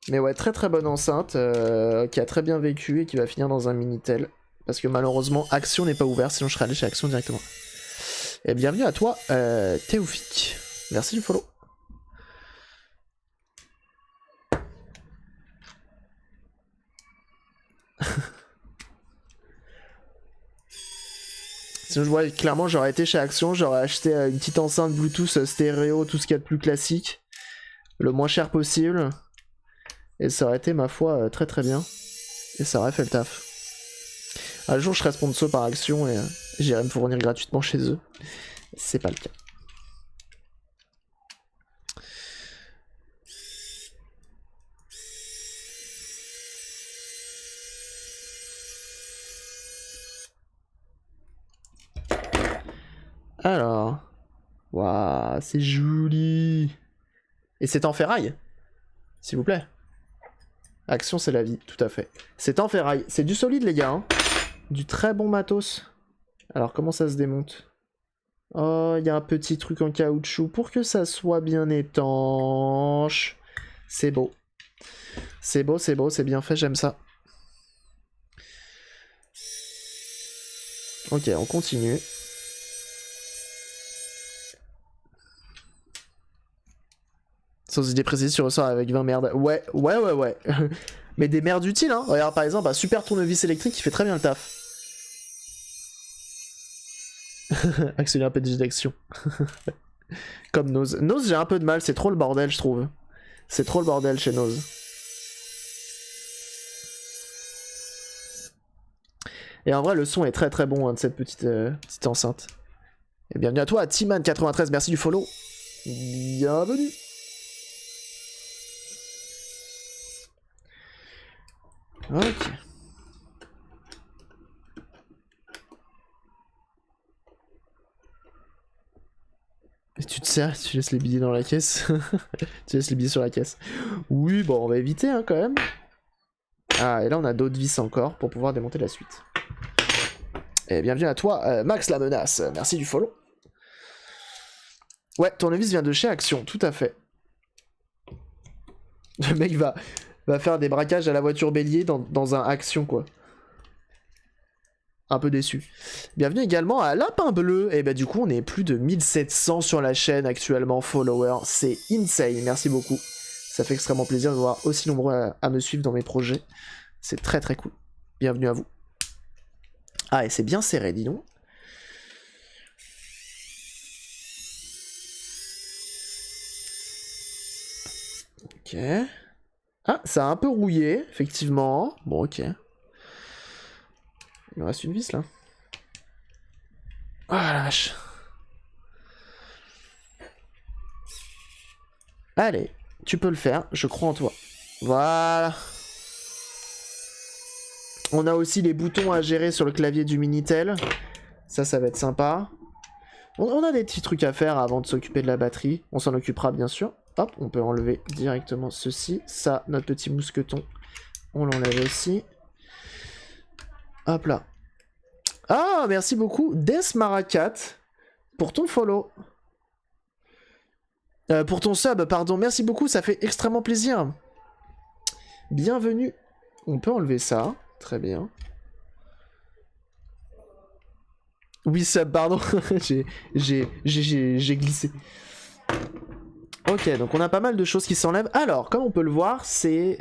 Mais ouais, très très bonne enceinte, qui a très bien vécu et qui va finir dans un Minitel. Parce que malheureusement, Action n'est pas ouvert, sinon je serais allé chez Action directement. Et bienvenue à toi, Théophik. Merci du follow. Sinon, je vois clairement, j'aurais été chez Action, j'aurais acheté une petite enceinte Bluetooth stéréo, tout ce qu'il y a de plus classique, le moins cher possible. Et ça aurait été, ma foi, très très bien. Et ça aurait fait le taf. Un jour, je serai sponsor par Action et j'irai me fournir gratuitement chez eux. C'est pas le cas. Alors. Waouh, c'est joli. Et c'est en ferraille, s'il vous plaît. Action, c'est la vie, tout à fait. C'est en ferraille. C'est du solide, les gars. Hein. Du très bon matos. Alors, comment ça se démonte? Oh, il y a un petit truc en caoutchouc pour que ça soit bien étanche. C'est beau. C'est beau, c'est beau, c'est bien fait, j'aime ça. Ok, on continue. Sans idée précise, tu ressors avec 20 merdes. Ouais. Mais des merdes utiles, hein. Regarde, par exemple, un super tournevis électrique qui fait très bien le taf. Accélérer un peu d'action. Comme Nose. Nose, j'ai un peu de mal, c'est trop le bordel, je trouve. C'est trop le bordel chez Nose. Et en vrai, le son est très très bon hein, de cette petite enceinte. Et bienvenue à toi, Timan93, merci du follow. Bienvenue. Ok. Et tu te sers, tu laisses les billets dans la caisse. Tu laisses les billets sur la caisse. Oui, bon, on va éviter hein, quand même. Ah, et là on a d'autres vis encore pour pouvoir démonter la suite. Et bienvenue à toi, Max la menace. Merci du follow. Ouais, tournevis vient de chez Action, tout à fait. Le mec va faire des braquages à la voiture bélier dans un Action, quoi. Un peu déçu. Bienvenue également à Lapin Bleu. Et bah du coup, on est plus de 1700 sur la chaîne actuellement, followers. C'est insane, merci beaucoup. Ça fait extrêmement plaisir de voir aussi nombreux à me suivre dans mes projets. C'est très très cool. Bienvenue à vous. Ah, et c'est bien serré, dis donc. Ok. Ah, ça a un peu rouillé, effectivement. Bon, ok. Il me reste une vis, là. Oh la vache. Allez, tu peux le faire, je crois en toi. Voilà. On a aussi les boutons à gérer sur le clavier du Minitel. Ça va être sympa. On a des petits trucs à faire avant de s'occuper de la batterie. On s'en occupera bien sûr. Hop, on peut enlever directement ceci. Ça, notre petit mousqueton, on l'enlève aussi. Hop là. Ah, merci beaucoup, Desmaracat, pour ton follow. Pour ton sub, pardon. Merci beaucoup, ça fait extrêmement plaisir. Bienvenue. On peut enlever ça. Très bien. Oui, ça, pardon, j'ai glissé. Ok, donc on a pas mal de choses qui s'enlèvent. Alors, comme on peut le voir, c'est...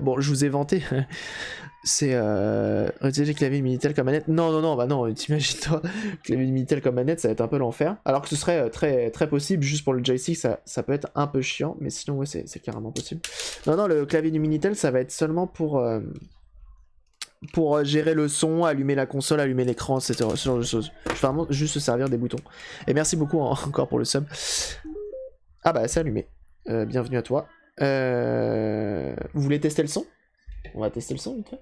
bon, je vous ai vanté. C'est... Retirer clavier Minitel comme manette. Non, non, non, bah non, t'imagines-toi, clavier Minitel comme manette, ça va être un peu l'enfer. Alors que ce serait très, très possible, juste pour le joystick, ça peut être un peu chiant, mais sinon, ouais, c'est carrément possible. Non, non, le clavier du Minitel, ça va être seulement pour gérer le son, allumer la console, allumer l'écran, etc. Ce genre de choses. Je vais vraiment juste se servir des boutons. Et merci beaucoup encore pour le sub. Ah bah c'est allumé. Bienvenue à toi. Vous voulez tester le son? On va tester le son vite fait.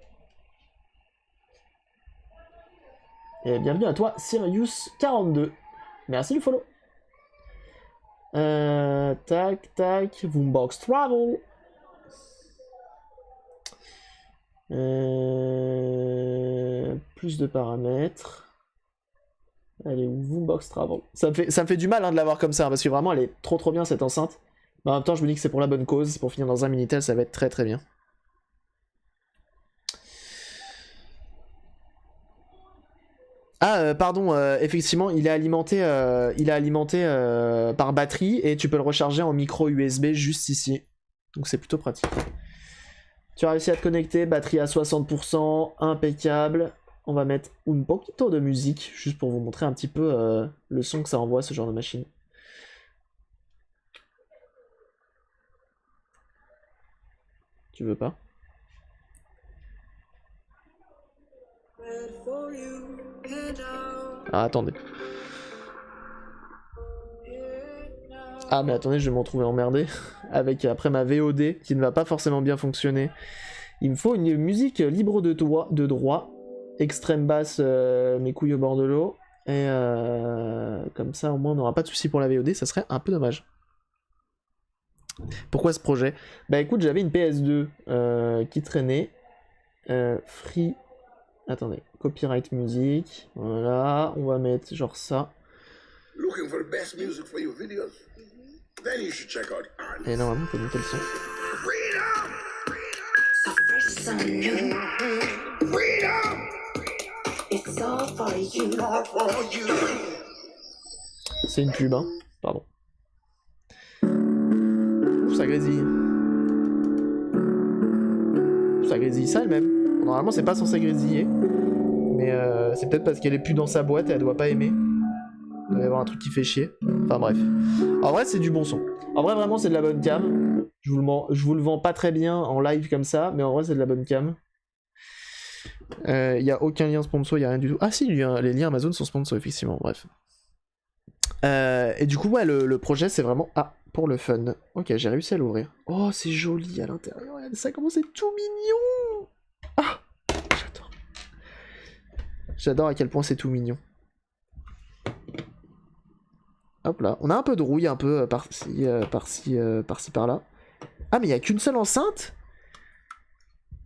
Et bienvenue à toi, Sirius42. Merci du follow. Tac, tac, Boombox Travel. Plus de paramètres. Elle est où? Boombox Travel. Ça me fait du mal hein, de l'avoir comme ça, hein, parce que vraiment elle est trop bien cette enceinte. Mais en même temps je me dis que c'est pour la bonne cause, pour finir dans un Minitel ça va être très bien. Ah pardon, effectivement il est alimenté, par batterie et tu peux le recharger en micro USB juste ici. Donc c'est plutôt pratique. Tu as réussi à te connecter, batterie à 60%, impeccable. On va mettre un poquito de musique, juste pour vous montrer un petit peu le son que ça envoie, ce genre de machine. Tu veux pas? Ah, attendez. Ah, mais attendez, je vais m'en trouver emmerdé. Avec après ma VOD, qui ne va pas forcément bien fonctionner. Il me faut une musique libre de droit. Extrême basse, mes couilles au bord de l'eau. Et comme ça, au moins, on n'aura pas de soucis pour la VOD. Ça serait un peu dommage. Pourquoi ce projet? Bah écoute, j'avais une PS2 qui traînait. Free. Attendez. Copyright music. Voilà. On va mettre genre ça. Et normalement, on peut monter le son. C'est une pub, hein. Pardon. Ouf, ça grésille. Ça grésille ça elle-même. Normalement, c'est pas censé grésiller. Mais c'est peut-être parce qu'elle est plus dans sa boîte et elle doit pas aimer. Il doit y avoir un truc qui fait chier. Enfin bref. En vrai, c'est du bon son. En vrai, vraiment, c'est de la bonne cam. Je vous le vends pas très bien en live comme ça, mais en vrai, c'est de la bonne cam. Il y a aucun lien sponsor, il y a rien du tout. Ah si, les liens Amazon sont sponsor, effectivement. Bref. Et du coup, ouais, le projet, c'est vraiment... Ah, pour le fun. Ok, j'ai réussi à l'ouvrir. Oh, c'est joli à l'intérieur. Regardez ça, comment c'est tout mignon. Ah, j'adore. J'adore à quel point c'est tout mignon. Hop là, on a un peu de rouille, un peu par-ci, par-là. Ah, mais il n'y a qu'une seule enceinte?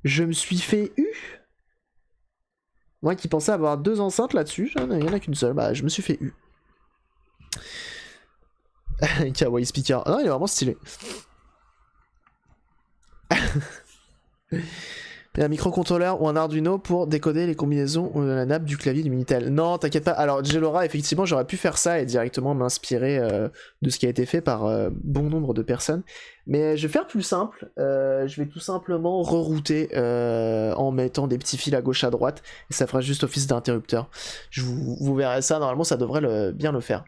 Je me suis fait eu. Moi qui pensais avoir 2 enceintes là-dessus, il n'y en a qu'une seule. Bah, je me suis fait eu. Kawaii speaker. Ah, il est vraiment stylé. Et un microcontrôleur ou un Arduino pour décoder les combinaisons de la nappe du clavier du Minitel. Non, t'inquiète pas. Alors, Gelora, effectivement, j'aurais pu faire ça et directement m'inspirer de ce qui a été fait par bon nombre de personnes. Mais je vais faire plus simple. Je vais tout simplement rerouter en mettant des petits fils à gauche à droite. Et ça fera juste office d'interrupteur. Vous verrez ça. Normalement, ça devrait bien le faire.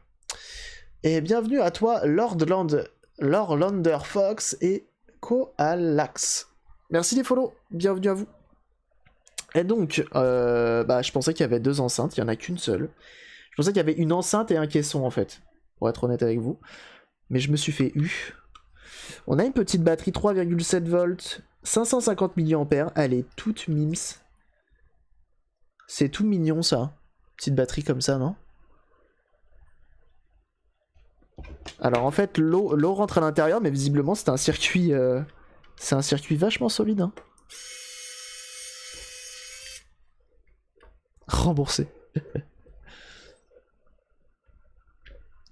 Et bienvenue à toi, Lord Lander Fox et Koalax. Merci les follow, bienvenue à vous. Et donc, je pensais qu'il y avait 2 enceintes, il n'y en a qu'une seule. Je pensais qu'il y avait une enceinte et un caisson en fait, pour être honnête avec vous. Mais je me suis fait eu. On a une petite batterie 3,7 volts, 550 mAh, elle est toute mims. C'est tout mignon ça, petite batterie comme ça, non? Alors en fait, l'eau rentre à l'intérieur, mais visiblement c'est un circuit... C'est un circuit vachement solide. Hein. Remboursé.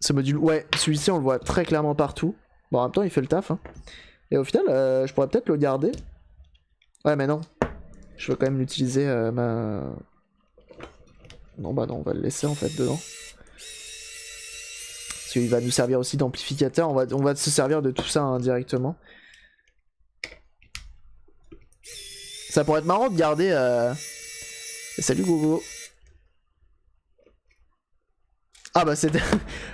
Ce module, ouais, celui-ci on le voit très clairement partout. Bon, en même temps, il fait le taf. Hein. Et au final, je pourrais peut-être le garder. Ouais, mais non. Je veux quand même l'utiliser Non, bah non, on va le laisser en fait dedans. Parce qu'il va nous servir aussi d'amplificateur. On va se servir de tout ça indirectement. Ça pourrait être marrant de garder... Salut Gogo. Ah bah c'était...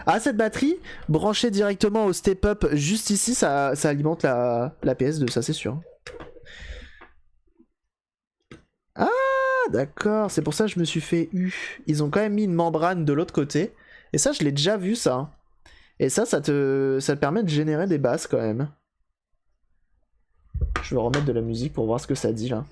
Ah, cette batterie, branchée directement au step-up juste ici, ça alimente la PS2, ça c'est sûr. Ah d'accord, c'est pour ça que je me suis fait U. Ils ont quand même mis une membrane de l'autre côté. Et ça, je l'ai déjà vu ça. Et ça te permet de générer des basses quand même. Je vais remettre de la musique pour voir ce que ça dit là.